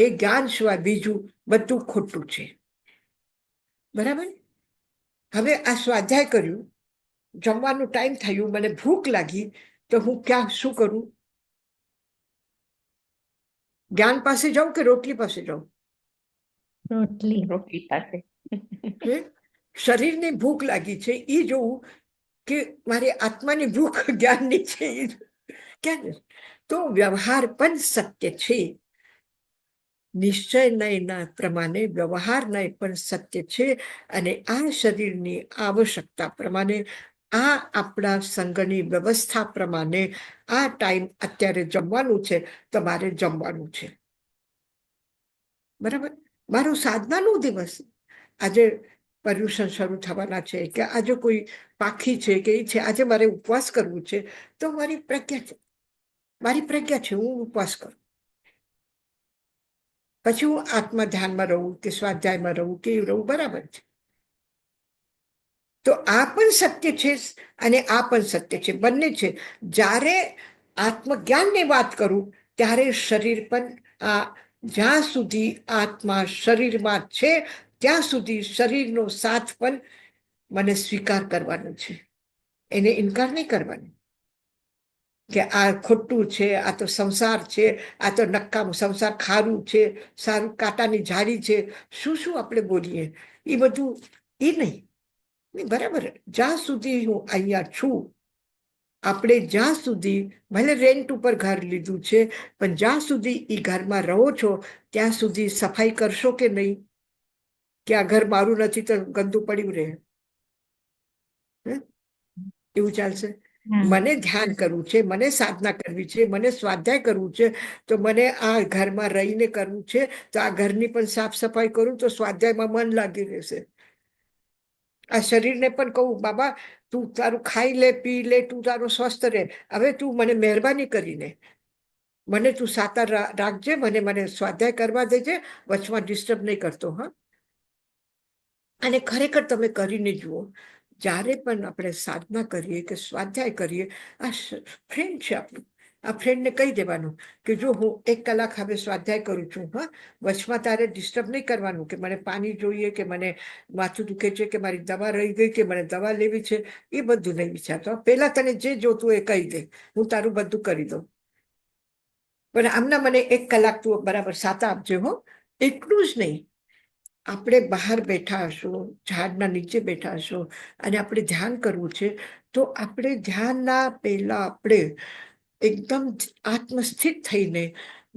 એ જ્ઞાન સિવાય બીજું બધું ખોટું છે. બરાબર? હવે આ સ્વાધ્યાય કર્યું, જમવાનું ટાઈમ થયું, મને ભૂખ લાગી, તો હું ક્યાં શું કરું? જ્ઞાન પાસે જાઉં કે રોટલી પાસે જાઉં? રોટલી પાસે. શરીરની ભૂખ લાગી છે એ જોવું કે મારી આત્માની ભૂખ જ્ઞાનની છે? ક્યાં? તો વ્યવહાર પણ સત્ય છે, નિશ્ચય નયના પ્રમાણે વ્યવહાર નય પણ સત્ય છે. અને આ શરીરની આવશ્યકતા પ્રમાણે, આ આપણા સંઘની વ્યવસ્થા પ્રમાણે આ ટાઈમ અત્યારે જમવાનું છે, તમારે જમવાનું છે. બરાબર? મારું સાધનાનું દિવસ, આજે પર્યુષણ શરૂ થવાના છે, કે આજે કોઈ પાખી છે કે એ છે, આજે મારે ઉપવાસ કરવું છે, તો મારી પ્રજ્ઞા છે, મારી પ્રજ્ઞા છે, હું ઉપવાસ કરું. પછી હું આત્મા ધ્યાનમાં રહું કે સ્વાધ્યાયમાં રહું કે રહું, બરાબર છે. તો આ પણ સત્ય છે અને આ પણ સત્ય છે, બંને છે. જ્યારે આત્મજ્ઞાનની વાત કરું ત્યારે શરીર પણ, આ જ્યાં સુધી આત્મા શરીરમાં છે ત્યાં સુધી શરીરનો સાથ પણ મને સ્વીકાર કરવાનો છે, એને ઇનકાર નહીં કરવાનો કે આ ખોટું છે, આ તો સંસાર છે, આ તો નકામું સંસાર, ખારું છે, સારું કાંટાની ઝાડી છે, શું શું આપણે બોલીએ, એ બધું એ નહીં. બરાબર? જ્યાં સુધી હું અહીંયા છું આપણે જ્યાં સુધી ભલે રેન્ટ ઉપર ઘર લીધું છે, પણ જ્યાં સુધી એ ઘરમાં રહો છો ત્યાં સુધી સફાઈ કરશો કે નહીં? કે આ ઘર મારું નથી તો ગંદુ પડ્યું રહે? એવું ચાલશે? મને ધ્યાન કરવું છે, મને સાધના કરવી છે, મને સ્વાધ્યાય કરવું છે, તો મને આ ઘરમાં રહીને કરવું છે, તો આ ઘરની પણ સાફ સફાઈ કરું તો સ્વાધ્યાયમાં મન લાગી રહેશે. આ શરીરને પણ કહું, બાબા તું તારું ખાઈ લે, પી લે, તું તારું સ્વસ્થ રહે, હવે તું મને મહેરબાની કરીને મને તું સાતા રાખજે, મને સ્વાધ્યાય કરવા દેજે, વચમાં ડિસ્ટર્બ નહીં કરતો. હા, અને ખરેખર તમે કરીને જુઓ, જ્યારે પણ આપણે સાધના કરીએ કે સ્વાધ્યાય કરીએ, આ ફ્રેન્ડ છે આપણું, આ ફ્રેન્ડને કહી દેવાનું કે જો હું 1 કલાક હવે સ્વાધ્યાય કરું છું, હા, વચમાં તારે ડિસ્ટર્બ નહીં કરવાનું કે મને પાણી જોઈએ, કે મને માથું દુખે છે, કે મારી દવા રહી ગઈ, કે મને દવા લેવી છે, એ બધું નહીં વિચારતો. પહેલા તને જે જોતું એ કહી દે, હું તારું બધું કરી દઉં, પણ આમના મને 1 કલાક તું બરાબર સાતા આપજે. હો, એટલું જ નહીં, આપણે બહાર બેઠા હશું, ઝાડના નીચે બેઠા હશું અને આપણે ધ્યાન કરવું છે, તો આપણે ધ્યાનના પહેલા આપણે એકદમ આત્મસ્થિત થઈને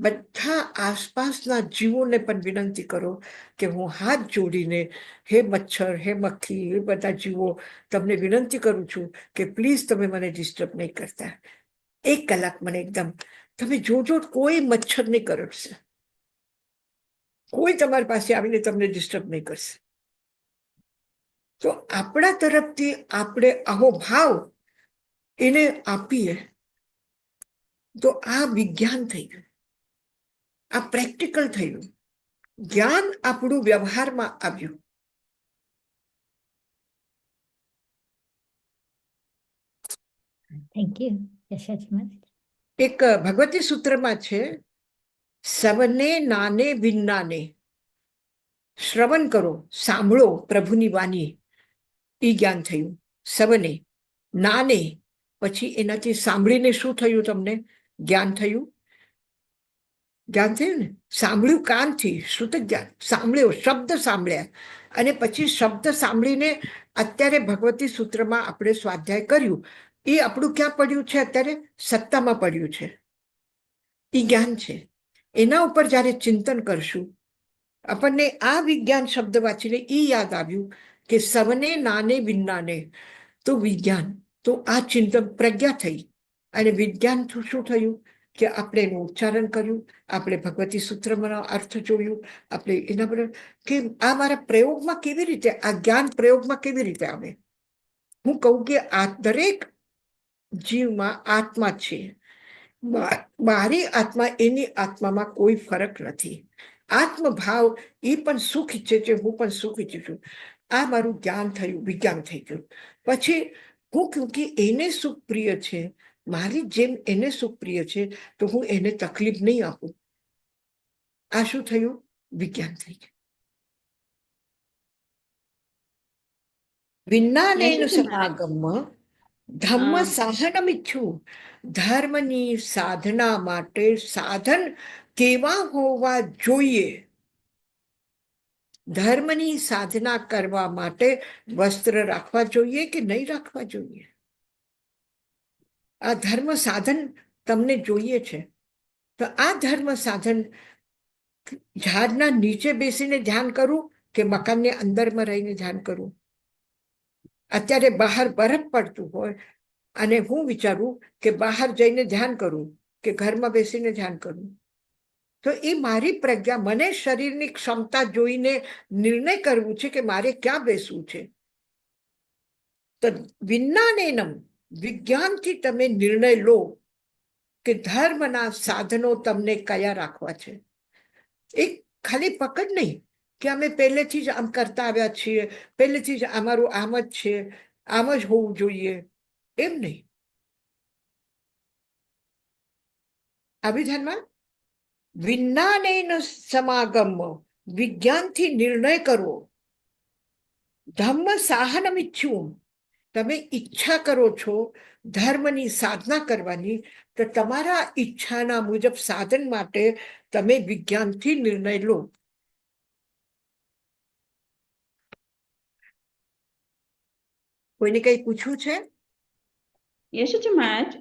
બધા આસપાસના જીવોને પણ વિનંતી કરો કે હું હાથ જોડીને, હે મચ્છર, હે મક્ખી, એ બધા જીવો, તમને વિનંતી કરું છું કે પ્લીઝ તમે મને ડિસ્ટર્બ નહીં કરતા. 1 કલાક મને એકદમ, તમે જોજો કોઈ મચ્છર નહીં કરડશે, કોઈ તમારી પાસે આવીને તમને ડિસ્ટર્બ નહીં કરશે. તો આપણા તરફથી આપણે આવો ભાવ એને આપીએ તો આ વિજ્ઞાન થઈ ગયું, આ પ્રેક્ટિકલ થયું, જ્ઞાન આપણું વ્યવહારમાં આવ્યું. Thank you Yashaji. એક ભગવતી સૂત્રમાં છે, સવને નાને વિન્નાને, શ્રવણ કરો, સાંભળો પ્રભુની વાણી, એ જ્ઞાન થયું. સવને નાને, પછી એનાથી સાંભળીને શું થયું? તમને જ્ઞાન થયું. જ્ઞાન થયું ને, સાંભળ્યું કાનથી, શ્રુત જ્ઞાન, સાંભળ્યો, શબ્દ સાંભળ્યા, અને પછી શબ્દ સાંભળીને અત્યારે ભગવતી સૂત્રમાં આપણે સ્વાધ્યાય કર્યું, એ આપણું ક્યાં પડ્યું છે? અત્યારે સત્તામાં પડ્યું છે. એ જ્ઞાન છે. એના ઉપર જ્યારે ચિંતન કરશું, આપણને આ વિજ્ઞાન શબ્દ વાંચીને એ યાદ આવ્યું કે સવને નાને વિન્નાને, તો વિજ્ઞાન, તો આ ચિંતન પ્રજ્ઞા થઈ, અને વિજ્ઞાન શું થયું કે આપણે એનું ઉચ્ચારણ કર્યું, આપણે ભગવતી સૂત્રનો અર્થ જોયું, આપણે એના પર કે આ મારા પ્રયોગમાં કેવી રીતે, આ જ્ઞાન પ્રયોગમાં કેવી રીતે આવે. હું કહું કે આ દરેક જીવમાં આત્મા છે, મારી આત્મા, એની આત્મામાં કોઈ ફરક નથી. આત્મભાવ, એ પણ સુખ ઈચ્છે છે, હું પણ સુખ ઈચ્છું છું. આ મારું જ્ઞાન થયું, વિજ્ઞાન થઈ ગયું. પછી હું કહું કે એને સુખ પ્રિય છે, મારી જેમ એને સુખ પ્રિય છે, તો હું એને તકલીફ નહીં આપું. આ શું થયું? વિજ્ઞાન થઈ ગયું. વિજ્ઞાનેન સમાગમ ધમ્મ સાધનમિચ્છું, ધર્મની સાધના માટે સાધન કેવા હોવા જોઈએ? ધર્મની સાધના કરવા માટે વસ્ત્ર રાખવા જોઈએ કે નહીં રાખવા જોઈએ? આ ધર્મ સાધન તમને જોઈએ છે, તો આ ધર્મ સાધન ઝાડના નીચે બેસીને ધ્યાન કરું કે મકાનની અંદરમાં રહીને ધ્યાન કરું? અત્યારે બહાર બરફ પડતું હોય અને હું વિચારું કે બહાર જઈને ધ્યાન કરું કે ઘરમાં બેસીને ધ્યાન કરું, તો એ મારી પ્રજ્ઞા, મને શરીરની ક્ષમતા જોઈને નિર્ણય કરવું છે કે મારે ક્યાં બેસવું છે. તો વિજ્ઞાનેનમ, વિજ્ઞાનથી તમે નિર્ણય લો કે ધર્મના સાધનો તમને કયા રાખવા છે. એક ખાલી પકડ નહીં કે અમે પહેલેથી જ આમ કરતા આવ્યા છીએ, પહેલેથી જ અમારું આમ જ છે, આમ જ હોવું જોઈએ, એમ નહીં. આવી ધ્યાનમાં વિજ્ઞાનેન સમાગમ, વિજ્ઞાનથી નિર્ણય કરવો. ધમ્મ સાહનમિચ્છું, તમે ઈચ્છા કરો છો ધર્મની સાધના કરવાની, તો તમારા ઈચ્છાના મુજબ સાધન માટે તમે વિજ્ઞાનથી નિર્ણય લો. કોઈને કઈ પૂછવું છે? યશુજી મહારાજ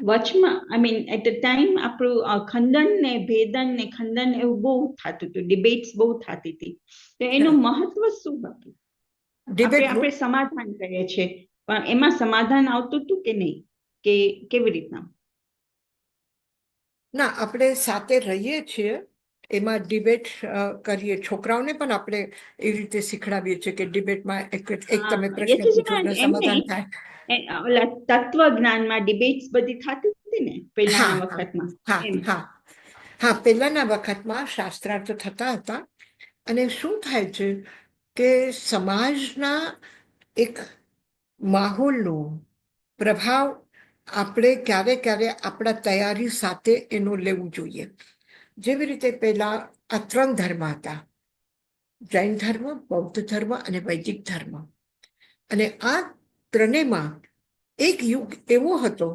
વચમાં I mean at the time આપણું ખંડન ને ભેદન ને ખંડન એવું બહુ થતું હતું, ડિબેટ્સ બહુ થતી હતી, તો એનું મહત્વ શું હતું? આપણે સમાધાન કરીએ છીએ પણ એમાં સમાધાન આવતું હતું કે નહીં, કે કેવી રીતના? ના, આપણે સાથે રહીએ છીએ એમાં ડિબેટ કરીએ, છોકરાઓને પણ આપણે એવી રીતે શીખડાવીએ છીએ કે ડિબેટમાં એક તમે પ્રશ્ન પૂછો એટલે સમાધાન થાય. ઓલા તત્વ જ્ઞાનમાં ડિબેટ્સ બધી થતી હતી ને પહેલાના વખતમાં. હા, પહેલાના વખતમાં શાસ્ત્રાર્થ થતા હતા. અને શું થાય છે કે સમાજના એક માહોલનો પ્રભાવ આપણે ક્યારે ક્યારે આપણા તૈયારી સાથે એનો લેવું જોઈએ. જેવી રીતે પહેલા આ 3 ધર્મ હતા, જૈન ધર્મ, બૌદ્ધ ધર્મ અને વૈદિક ધર્મ. અને આ ત્રણેયમાં એક યુગ એવો હતો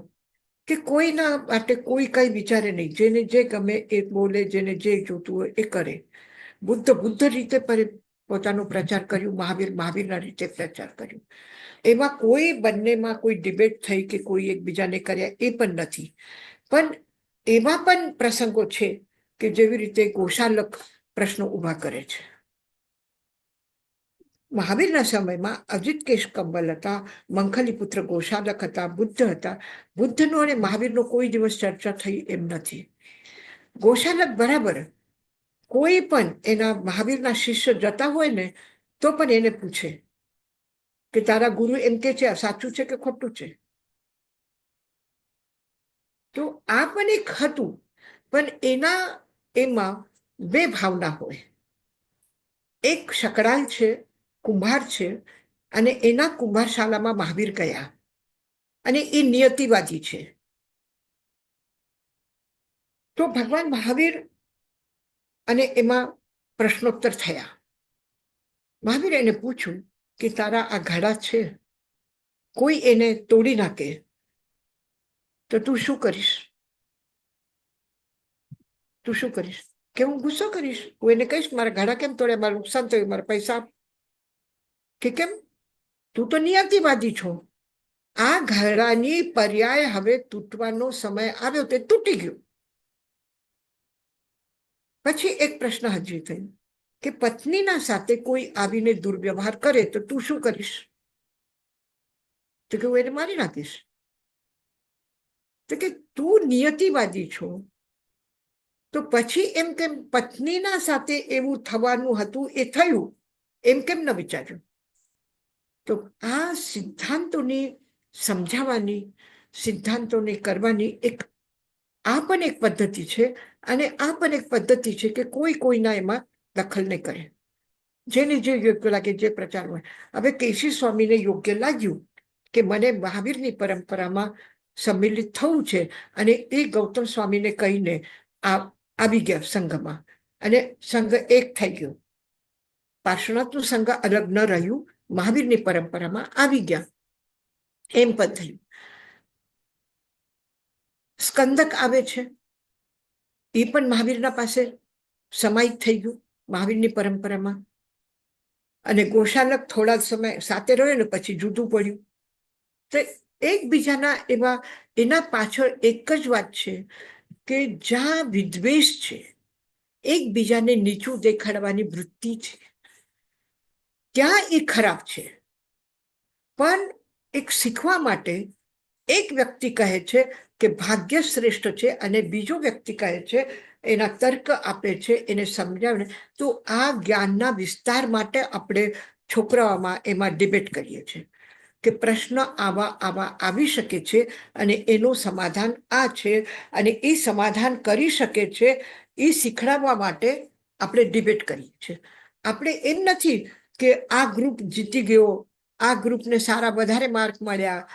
કે કોઈના માટે કોઈ કઈ વિચારે નહીં, જેને જે ગમે એ બોલે, જેને જે જોતું હોય એ કરે. બુદ્ધ રીતે પોતાનો પ્રચાર કર્યું, મહાવીરના રીતે પ્રચાર કર્યું. એમાં કોઈ બંનેમાં કોઈ ડિબેટ થઈ કે કોઈ એકબીજાને કર્યા એ પણ નથી. પણ એવા પણ પ્રસંગો છે કે જેવી રીતે ગોશાલક પ્રશ્નો ઉભા કરે છે. મહાવીરના સમયમાં અજિત કેશ કંબલ હતા, મંખલી પુત્ર ગોશાલક હતા, બુદ્ધ હતા. બુદ્ધનો અને મહાવીરનો કોઈ દિવસ ચર્ચા થઈ એમ નથી. ગોશાલક બરાબર કોઈ પણ એના મહાવીરના શિષ્ય જતા હોય ને તો પણ એને પૂછે કે તારા ગુરુ એમ કે છે, આ સાચું છે કે ખોટું છે. તો આ પણ એક હતું, પણ એમાં 2 ભાવના હોય. એક શકડાલ છે, કુંભાર છે, અને એના કુંભારશાળામાં મહાવીર ગયા અને એ નિયતિવાદી છે. તો ભગવાન મહાવીર અને એમાં પ્રશ્નોત્તર થયા. મહાવીર એને પૂછ્યું કે તારા આ ઘડા છે, કોઈ એને તોડી નાખે તો તું શું કરીશ? કે હું ગુસ્સો કરીશ, હું એને કહીશ મારા ઘડા કેમ તોડે, મારું નુકસાન થયું, મારા પૈસા. કે કેમ? તું તો નિયતિવાદી છો. આ ઘડાની પર્યાય હવે તૂટવાનો સમય આવ્યો, તે તૂટી ગયું. પછી એક પ્રશ્ન હજી થયો કે પત્નીના સાથે કોઈ આવીને દુર્વ્યવહાર કરે તો તું શું કરીશ? તો કે હું એને મારી નાખીશ. તો કે તું નિયતિવાદી છો, તો પછી એમ કેમ પત્નીના સાથે એવું થવાનું હતું એ થયું, એમ કેમ ન વિચાર્યું? તો આ સિદ્ધાંતોની સમજાવવાની, સિદ્ધાંતોને કરવાની આ પણ એક પદ્ધતિ છે. અને આ પણ એક પદ્ધતિ છે કે કોઈના એમાં દખલ નહીં કરે, જેને જે યોગ્ય લાગે, જે પ્રચાર હોય. હવે કેશી સ્વામીને યોગ્ય લાગ્યું કે મને મહાવીરની પરંપરામાં સંમિલિત થવું છે, અને એ ગૌતમ સ્વામીને કહીને આવી ગયા સંઘમાં, અને સંઘ એક થઈ ગયો. પાર્શ્વનાથનું સંઘ અલગ ન રહ્યું, મહાવીરની પરંપરામાં આવી ગયા, એમ પણ થયું. સ્કંદક આવે છે, એ પણ મહાવીરના પાસે સમાહિત થઈ ગયું મહાવીરની પરંપરામાં. અને ગોશાલક થોડા સમય સાથે રહ્યો ને પછી જુદું પડ્યું. તો એકબીજાના એના પાછળ એક જ વાત છે કે જ્યાં વિદ્વેષ છે, એકબીજાને નીચું દેખાડવાની વૃત્તિ છે, ત્યાં એ ખરાબ છે. પણ એક શીખવા માટે એક વ્યક્તિ કહે છે કે ભાગ્ય શ્રેષ્ઠ છે, અને બીજો વ્યક્તિ કહે છે, એના તર્ક આપે છે, એને સમજાવે. તો આ જ્ઞાનના વિસ્તાર માટે આપણે છોકરાઓમાં એમાં ડિબેટ કરીએ છીએ કે પ્રશ્ન આવી શકે છે, અને એનું સમાધાન આ છે, અને એ સમાધાન કરી શકે છે, એ શીખડાવવા માટે આપણે ડિબેટ કરીએ છીએ. આપણે એમ નથી કે આ ગ્રુપ જીતી ગયો, આ ગ્રુપને વધારે માર્ક મળ્યા,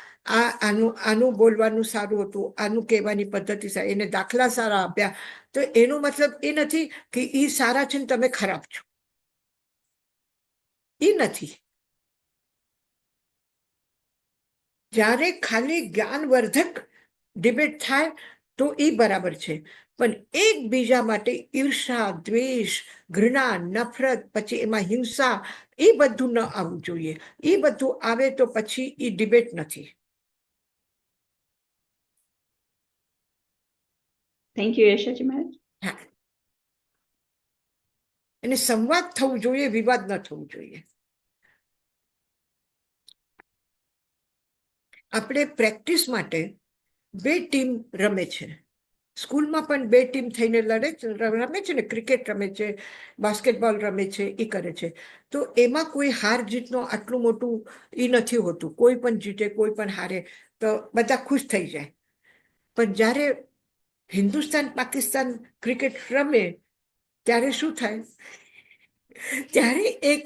આનું બોલવાનું સારું હતું, આનું કહેવાની પદ્ધતિ સારી, એને દાખલા સારા આપ્યા, તો એનો મતલબ એ નથી કે એ સારા છે ને તમે ખરાબ છો. એ નથી. જ્યારે ખાલી જ્ઞાનવર્ધક ડિબેટ થાય તો એ બરાબર છે, પણ એકબીજા માટે ઈર્ષા, દ્વેષ, ઘૃણા, નફરત, પછી એમાં હિંસા, એ બધું ન આવવું જોઈએ. એ બધું આવે તો પછી એ ડિબેટ નથી. થેન્ક યુ યશોજી મહારાજ. હા, અને સંવાદ થવું જોઈએ, વિવાદ ન થવું જોઈએ. આપણે પ્રેક્ટિસ માટે 2 ટીમ રમે છે. સ્કૂલમાં પણ 2 ટીમ થઈને રમે છે ને, ક્રિકેટ રમે છે, બાસ્કેટબોલ રમે છે, એ કરે છે. તો એમાં કોઈ હાર જીતનો આટલું મોટું એ નથી હોતું. કોઈ પણ જીતે, કોઈ પણ હારે, તો બધા ખુશ થઈ જાય. પણ જ્યારે હિન્દુસ્તાન પાકિસ્તાન ક્રિકેટ રમે ત્યારે શું થાય? ત્યારે એક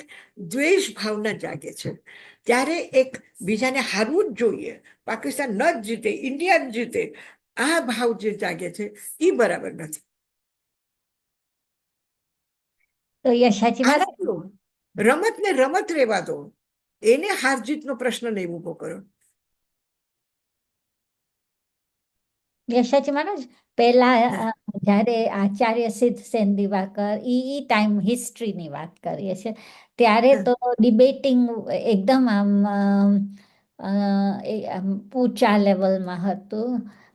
દ્વેષ ભાવના જાગે છે. ત્યારે એક બીજાને હારવું જ જોઈએ, પાકિસ્તાન ન જ જીતે, ઇન્ડિયા જ જીતે, આ ભાવ જે જાગે છે એ બરાબર નથી. તો યશાજી મહારાજ, રમત ને રમત રહેવા દો, એને હાર જીતનો પ્રશ્ન નહીં ઉભો કરો. યશાજી મહારાજ, પહેલા જ્યારે આચાર્ય સિદ્ધ સેન દિવાકર ઈ ટાઈમ હિસ્ટ્રીની વાત કરીએ છીએ, ત્યારે તો ડિબેટિંગ એકદમ આમ ઊંચા લેવલમાં હતું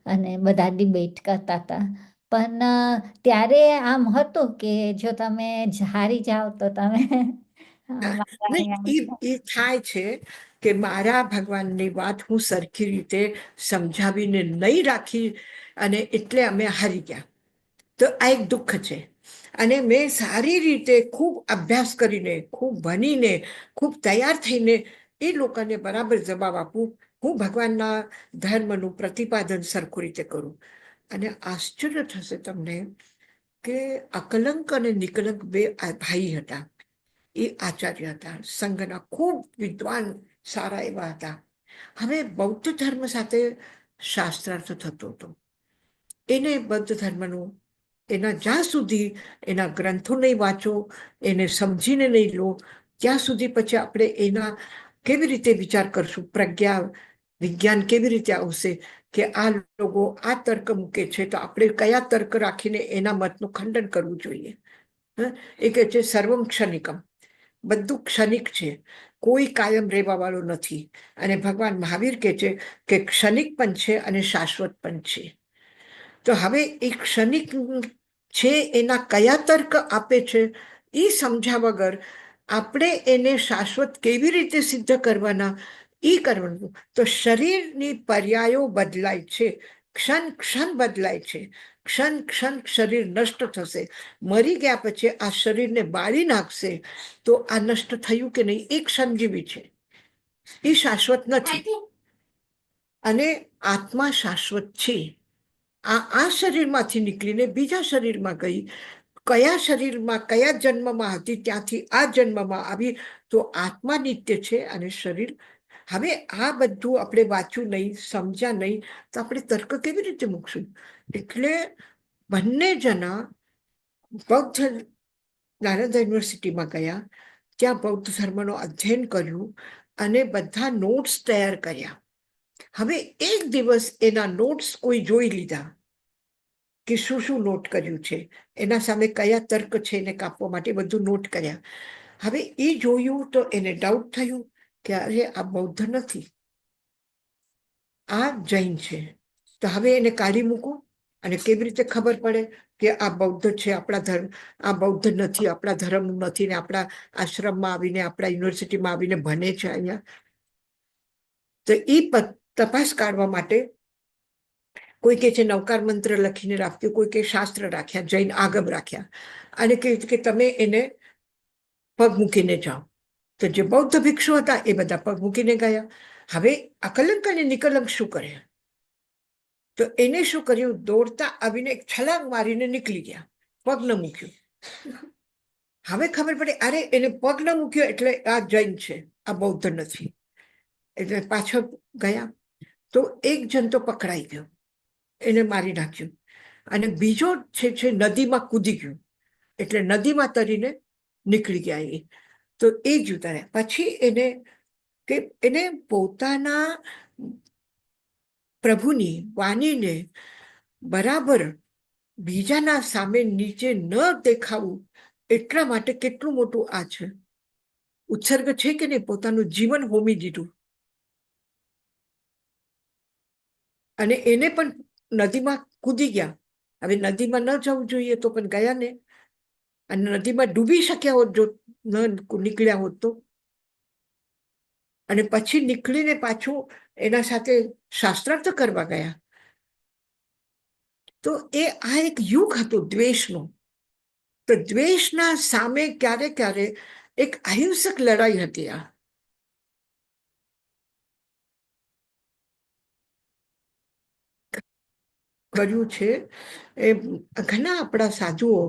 અને બધા ડિબેટ કરતા હતા. પણ ત્યારે આમ હતું કે જો તમે હારી જાઓ તો તમે એ થાય છે કે મારા ભગવાનની વાત હું સરખી રીતે સમજાવીને નહીં રાખી અને એટલે અમે હારી ગયા. તો આ એક દુઃખ છે. અને મેં સારી રીતે ખૂબ અભ્યાસ કરીને, ખૂબ ભણીને, ખૂબ તૈયાર થઈને એ લોકોને બરાબર જવાબ આપું. હું ભગવાનના ધર્મનું પ્રતિપાદન સરખું રીતે કરું. અને આશ્ચર્ય થશે તમને કે અકલંક અને નિકલંક 2 ભાઈ હતા. એ આચાર્ય હતા, સંઘના ખૂબ વિદ્વાન, સારા એવા હતા. હવે બૌદ્ધ ધર્મ સાથે શાસ્ત્રાર્થ થતો હતો. એને બૌદ્ધ ધર્મનું એના જ્યાં સુધી એના ગ્રંથો નહીં વાંચો, એને સમજીને નહીં લો, ત્યાં સુધી પછી આપણે એના કેવી રીતે વિચાર કરશું? પ્રજ્ઞા વિજ્ઞાન કેવી રીતે આવશે કે આ લોકો આ તર્ક મૂકે છે તો આપણે કયા તર્ક રાખીને એના મતનું ખંડન કરવું જોઈએ? એ કહે છે સર્વમ ક્ષણિકમ, બધું ક્ષણિક છે, કોઈ કાયમ રહેવા વાળું નથી. અને ભગવાન મહાવીર કહે છે કે ક્ષણિક પણ છે અને શાશ્વત પણ છે. તો હવે એ ક્ષણિક છે એના કયા તર્ક આપે છે એ સમજ્યા વગર આપણે એને શાશ્વત કેવી રીતે સિદ્ધ કરવાના એ કરવાનું. તો શરીરની પર્યાયો બદલાય છે, ક્ષણ ક્ષણ બદલાય છે, ક્ષણ ક્ષણ શરીર નષ્ટ થશે. મરી ગયા પછી આ શરીરને બાળી નાખશે તો આ નષ્ટ થયું કે નહીં, એ ક્ષણજીવી છે, એ શાશ્વત નથી. અને આત્મા શાશ્વત છે. આ શરીરમાંથી નીકળીને બીજા શરીરમાં ગઈ, કયા શરીરમાં કયા જન્મમાં હતી ત્યાંથી આ જન્મમાં આવી, તો આત્મા નિત્ય છે અને શરીર. હવે આ બધું આપણે વાંચ્યું નહીં, સમજ્યા નહીં, તો આપણે તર્ક કેવી રીતે મૂકશું? એટલે બંને જણા બૌદ્ધ નાલંદા યુનિવર્સિટીમાં ગયા, ત્યાં બૌદ્ધ ધર્મનો અધ્યયન કર્યું અને બધા નોટ્સ તૈયાર કર્યા. હવે એક દિવસ એના નોટ્સ કોઈ જોઈ લીધા કે શું શું નોટ કર્યું છે, એના સામે કયા તર્ક છે એને કાપવા માટે બધું નોટ કર્યા. હવે એ જોયું તો એને ડાઉટ થયું કે અરે આ બૌદ્ધ નથી, આ જૈન છે. તો હવે એને કાઢી મૂકું અને કેવી રીતે ખબર પડે કે આ બૌદ્ધ છે, આપણા ધર્મ, આ બૌદ્ધ નથી, આપણા ધર્મનું નથી, ને આપણા આશ્રમમાં આવીને, આપણા યુનિવર્સિટીમાં આવીને ભણે છે અહીંયા. તો એ તપાસ કાઢવા માટે કોઈ કે છે નવકાર મંત્ર લખીને રાખ્યું, કોઈ કે શાસ્ત્ર રાખ્યા, જૈન આગમ રાખ્યા, અને કહ્યું કે તમે એને પગ મૂકીને જાઓ. તો જે બૌદ્ધ ભિક્ષુ હતા એ બધા પગ મૂકીને ગયા. હવે અકલંક અને નિકલંક શું કરે? તો એને શું કર્યું? દોડતા આવીને એક છલાંગ મારીને નીકળી ગયા, પગ ન મૂક્યું. હવે ખબર પડી અરે એને પગ ન મૂક્યો એટલે આ જૈન છે, આ બૌદ્ધ નથી. એટલે પાછળ ગયા તો એક જણ તો પકડાઈ ગયો, એને મારી નાખ્યું. અને બીજો છે નદીમાં કૂદી ગયો, એટલે નદીમાં તરીને નીકળી ગયા એ. તો એ જ ઉતાર્યા. પછી એને પોતાના પ્રભુની વાણીને બરાબર બીજાના સામે નીચે ન દેખાવું એટલા માટે કેટલું મોટું આ છે, ઉત્સર્ગ છે કે નહીં? પોતાનું જીવન હોમી દીધું. અને એને પણ નદીમાં કૂદી ગયા હવે નદીમાં ન જવું જોઈએ તો પણ ગયા ને, અને નદીમાં ડૂબી શક્યા હોત જો ન નીકળ્યા હોત તો. અને પછી નીકળીને પાછું એના સાથે શાસ્ત્રાર્થ કરવા ગયા. તો એ આ એક યુગ હતો દ્વેષનો. તો દ્વેષના સામે ક્યારે ક્યારે એક અહિંસક લડાઈ હતી આ. કર્યું છે એ ઘણા આપણા સાધુઓ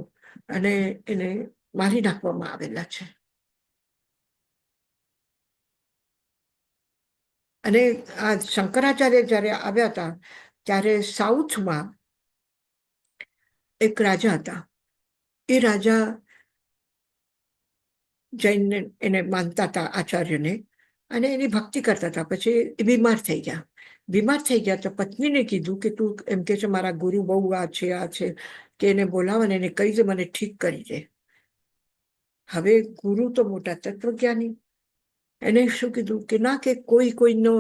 અને એને મારી નાખવામાં આવેલા છે. અને આ શંકરાચાર્ય જયારે આવ્યા હતા ત્યારે સાઉથમાં એક રાજા હતા. એ રાજા જૈનને એને માનતા હતા, આચાર્યને, અને એની ભક્તિ કરતા હતા. પછી એ બીમાર થઈ ગયા. બીમાર થઈ ગયા તો પત્નીને કીધું કે તું, એમ કે છે મારા ગુરુ બહુ આ છે કે એને બોલાવો ને એને કહી દે મને ઠીક કરી દે. હવે ગુરુ તો મોટા તત્વજ્ઞાની, એને શું કીધું કે ના, કે કોઈ કોઈનો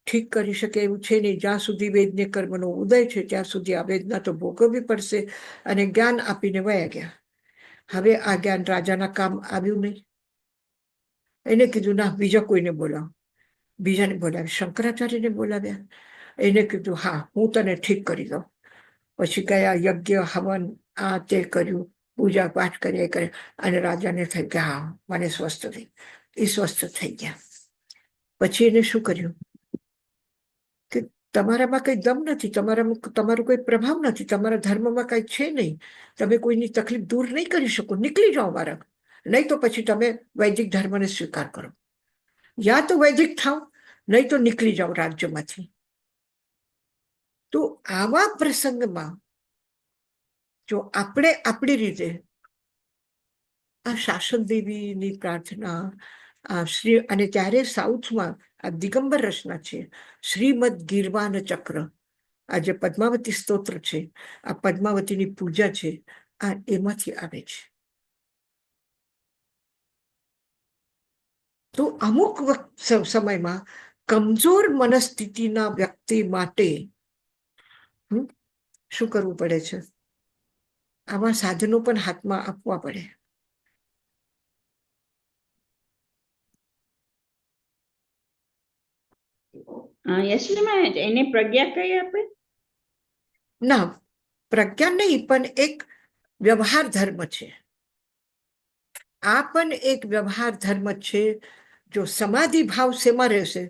ઠીક કરી શકે એવું છે નહીં. જ્યાં સુધી વેદને કર્મનો ઉદય છે ત્યાં સુધી આ વેદના તો ભોગવવી પડશે. અને જ્ઞાન આપીને વયા ગયા. હવે આ જ્ઞાન રાજાના કામ આવ્યું નહીં. એને કીધું ના, બીજા કોઈને બોલાવો. બીજાને બોલાવ્યા, શંકરાચાર્યને બોલાવ્યા. એને કીધું હા, હું તને ઠીક કરી દઉં. પછી ગયા, યજ્ઞ હવન આ તે કર્યું, પૂજા પાઠ કર્યા કરે, અને રાજાને થઈ ગયા હા મને સ્વસ્થ થઈ. એ સ્વસ્થ થઈ ગયા. પછી એને શું કર્યું કે તમારામાં કઈ દમ નથી, તમારો કોઈ પ્રભાવ નથી, તમારા ધર્મમાં કઈ છે નહીં, તમે કોઈની તકલીફ દૂર નહીં કરી શકો, નીકળી જાઓ મારા. નહીં તો પછી તમે વૈદિક ધર્મને સ્વીકાર કરો. યા તો વૈદિક થાવ, નહીં તો નીકળી જાઓ રાજ્યમાંથી. તો આવા પ્રસંગમાં જો આપણે આપણી રીતે આ શાસન દેવીની પ્રાર્થના, શ્રી, અને ત્યારે સાઉથમાં આ દિગંબર રચના છે, શ્રીમદ ગીર્વાન ચક્ર, આ જે પદ્માવતી સ્તોત્ર છે, આ પદ્માવતીની પૂજા છે, આ એમાંથી આવે છે. તો અમુક સમયમાં કમજોર મનસ્થિતિના વ્યક્તિ માટે શું કરવું પડે છે? આવા સાધનો પણ હાથમાં આપવા પડે. યશોદામાં એને પ્રજ્ઞા કઈ આપે? ના, પ્રજ્ઞા નહીં, પણ એક વ્યવહાર ધર્મ છે. આ પણ એક વ્યવહાર ધર્મ છે. જો સમાધિ ભાવ શેમાં રહેશે?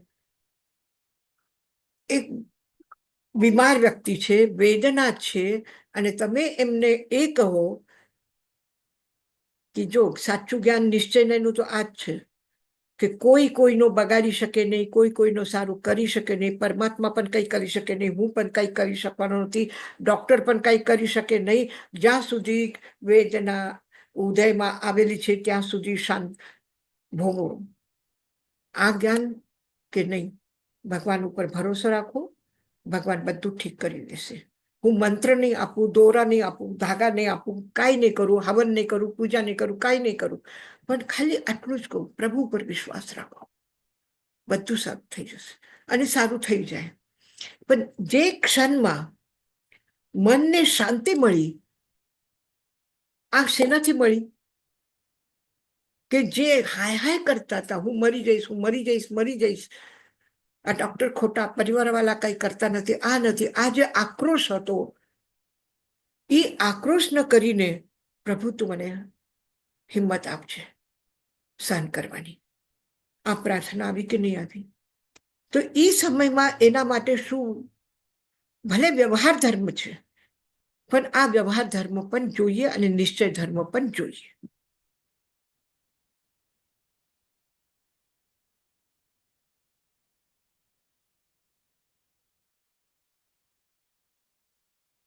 એક બીમાર વ્યક્તિ છે, વેદના છે, અને તમે એમને એ કહો કે જો સાચું જ્ઞાન નિશ્ચયનું તો આ જ છે કે કોઈ કોઈનો બગાડી શકે નહીં, કોઈ કોઈનો સારું કરી શકે નહીં, પરમાત્મા પણ કંઈ કરી શકે નહીં, હું પણ કંઈ કરી શકવાનો નથી, ડોક્ટર પણ કંઈ કરી શકે નહીં. જ્યાં સુધી વેદના ઉદયમાં આવેલી છે ત્યાં સુધી શાંત ભોગવો. આ જ્ઞાન કે નહીં, ભગવાન ઉપર ભરોસો રાખો, ભગવાન બધું ઠીક કરી દેશે. હું મંત્ર નહીં આપું, દોરા નહીં આપું, ધાગા નહીં આપું, કાંઈ નહીં કરું, હવન નહીં કરું, પૂજા નહીં કરું, કાંઈ નહીં કરું, પણ ખાલી આટલું જ કહું, પ્રભુ પર વિશ્વાસ રાખો, બધું સારું થઈ જશે. અને સારું થઈ જાય. પણ જે ક્ષણમાં મનને શાંતિ મળી, આ શેનાથી મળી? કે જે હાય હાય કરતા હતા, હું મરી જઈશ, હું મરી જઈશ, મરી જઈશ, આ ડોક્ટર ખોટા, પરિવારવાળા કઈ કરતા નથી, આ નથી, આ જે આક્રોશ હતો, એ આક્રોશ ન કરીને પ્રભુ તું મને હિંમત આપજે સહન કરવાની. આ પ્રાર્થના આવી કે નહીં આવી? તો એ સમયમાં એના માટે શું, ભલે વ્યવહાર ધર્મ છે, પણ આ વ્યવહાર ધર્મ પણ જોઈએ અને નિશ્ચય ધર્મ પણ જોઈએ.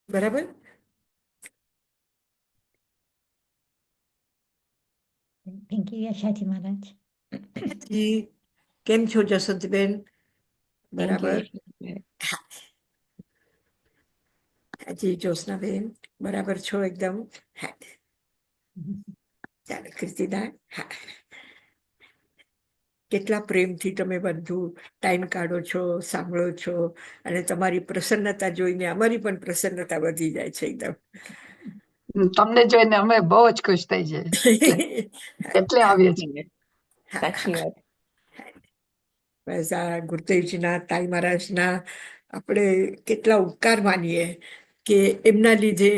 બરાબર? થેન્ક યુ યશાજી મહારાજ. કેમ છો જસંતબેન? બરાબર. જી જ્યોત્સનાબેન, બરાબર છો એકદમ? હા ચાલો કીર્તિદાન. હા કેટલા પ્રેમથી તમે બધું ટાઈમ કાઢો છો, સાંભળો છો, અને તમારી પ્રસન્નતા જોઈને અમારી પણ પ્રસન્નતા વધી જાય છે એકદમ. તમને જોઈને અમે બહુ જ ખુશ થઈ જઈએ એટલે આવીએ છીએ. સાચી વાત. બસ આ ગુરુદેવજીના, તાઈ મહારાજના આપણે કેટલા ઉપકાર માનીએ કે એમના લીધે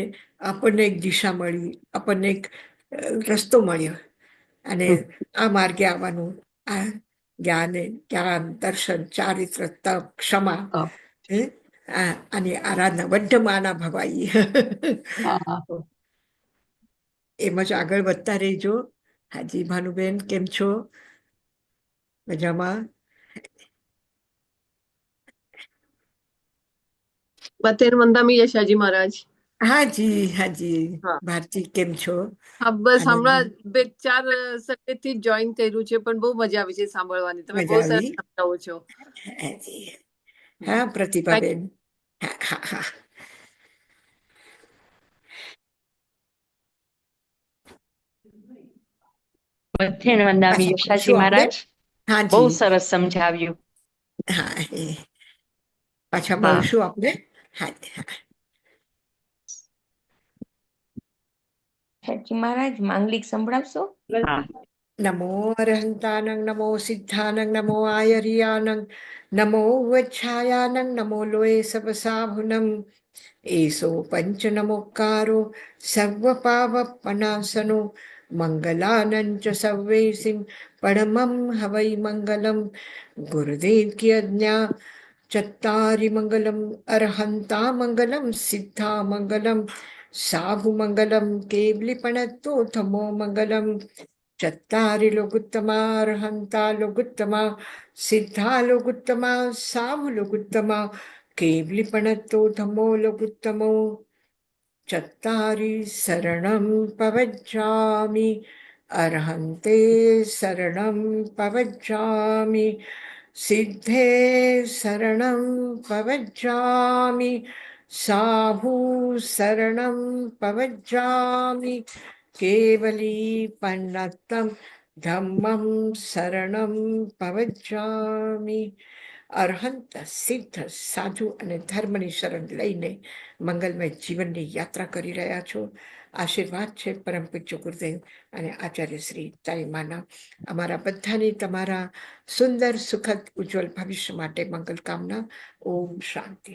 આપણને એક દિશા મળી, આપણને એક રસ્તો મળ્યો, અને આ માર્ગે આવવાનું, આ જ્ઞાન, દર્શન, ચારિત્ર, તપ, ક્ષમા, આની આરાધના વડ્ઢમાના ભવાઈ. એમ જ આગળ વધતા રહેજો. હાજી ભાનુબેન, કેમ છો? મજામાં? બતેર મંદામી યશાજી મહારાજ. હાજી હાજી. હા. ભારતી, કેમ છો? હા, બસ અને હમણાં 2-4 સન્ડે થી જોઈન કર્યું છે, પણ બહુ મજા આવી છે સાંભળવાની. તમે બહુ મજા સરસ આવી? સમજાવો છો. હાજી. હા, પ્રતિભાબેન. હા હા હા. બધે વંદામી પાછા યશાજી મળીશું આપણે. મહારાજ, બહુ હાજી. સરસ સમજાવ્યું. હા, પાછા હા. મળશું આપણે. હાજી હા. યશાજી મહારાજ, માંગલિક સંભળાવશો? હા. નમો અરહંતાનંગ, નમો સિદ્ધાનંગ, નમો આયર્યાનંગ, નમો વચ્છાયાનંગ, નમો લોય સબસાભુનમ, એસો પંચ નમોકારો સર્વપાવપનાશનો, મંગલાનંચ સર્વેસિં પરમં હવૈ મંગલમ. ગુરુદેવ કી આજ્ઞા ચત્તારી મંગલમ, અરહંતા મંગલમ, સિદ્ધા મંગલમ, સાહુ મંગલમ, કેવલીપણતો થમો મંગલમ. ચત્તારી લોગુત્તમા, અરહંતા લોગુત્તમા, સિદ્ધા લોગુત્તમા, સાહુ લોગુત્તમા, કેવલીપણતો થમો લોગુત્તમો. ચત્તારી શરણમ પવજ્જામિ, અરહંતે શરણમ પવજ્જામિ, સિદ્ધે શરણમ પવજ્જામિ, સાહુ શરણમ પવજ્જામિ, કેવલી પન્નતમ ધમ્મમ શરણમ પવજ્જામિ. અરહંત, સિદ્ધ, સાધુ અને ધર્મની શરણ લઈને મંગલમય જીવનની યાત્રા કરી રહ્યા છો. આશીર્વાદ છે પરમ પૂજ્ય ગુરુદેવ અને આચાર્ય શ્રી તાઈમાના. અમારા બધાની તમારા સુંદર, સુખદ, ઉજ્જવલ ભવિષ્ય માટે મંગલ કામના. ઓમ શાંતિ.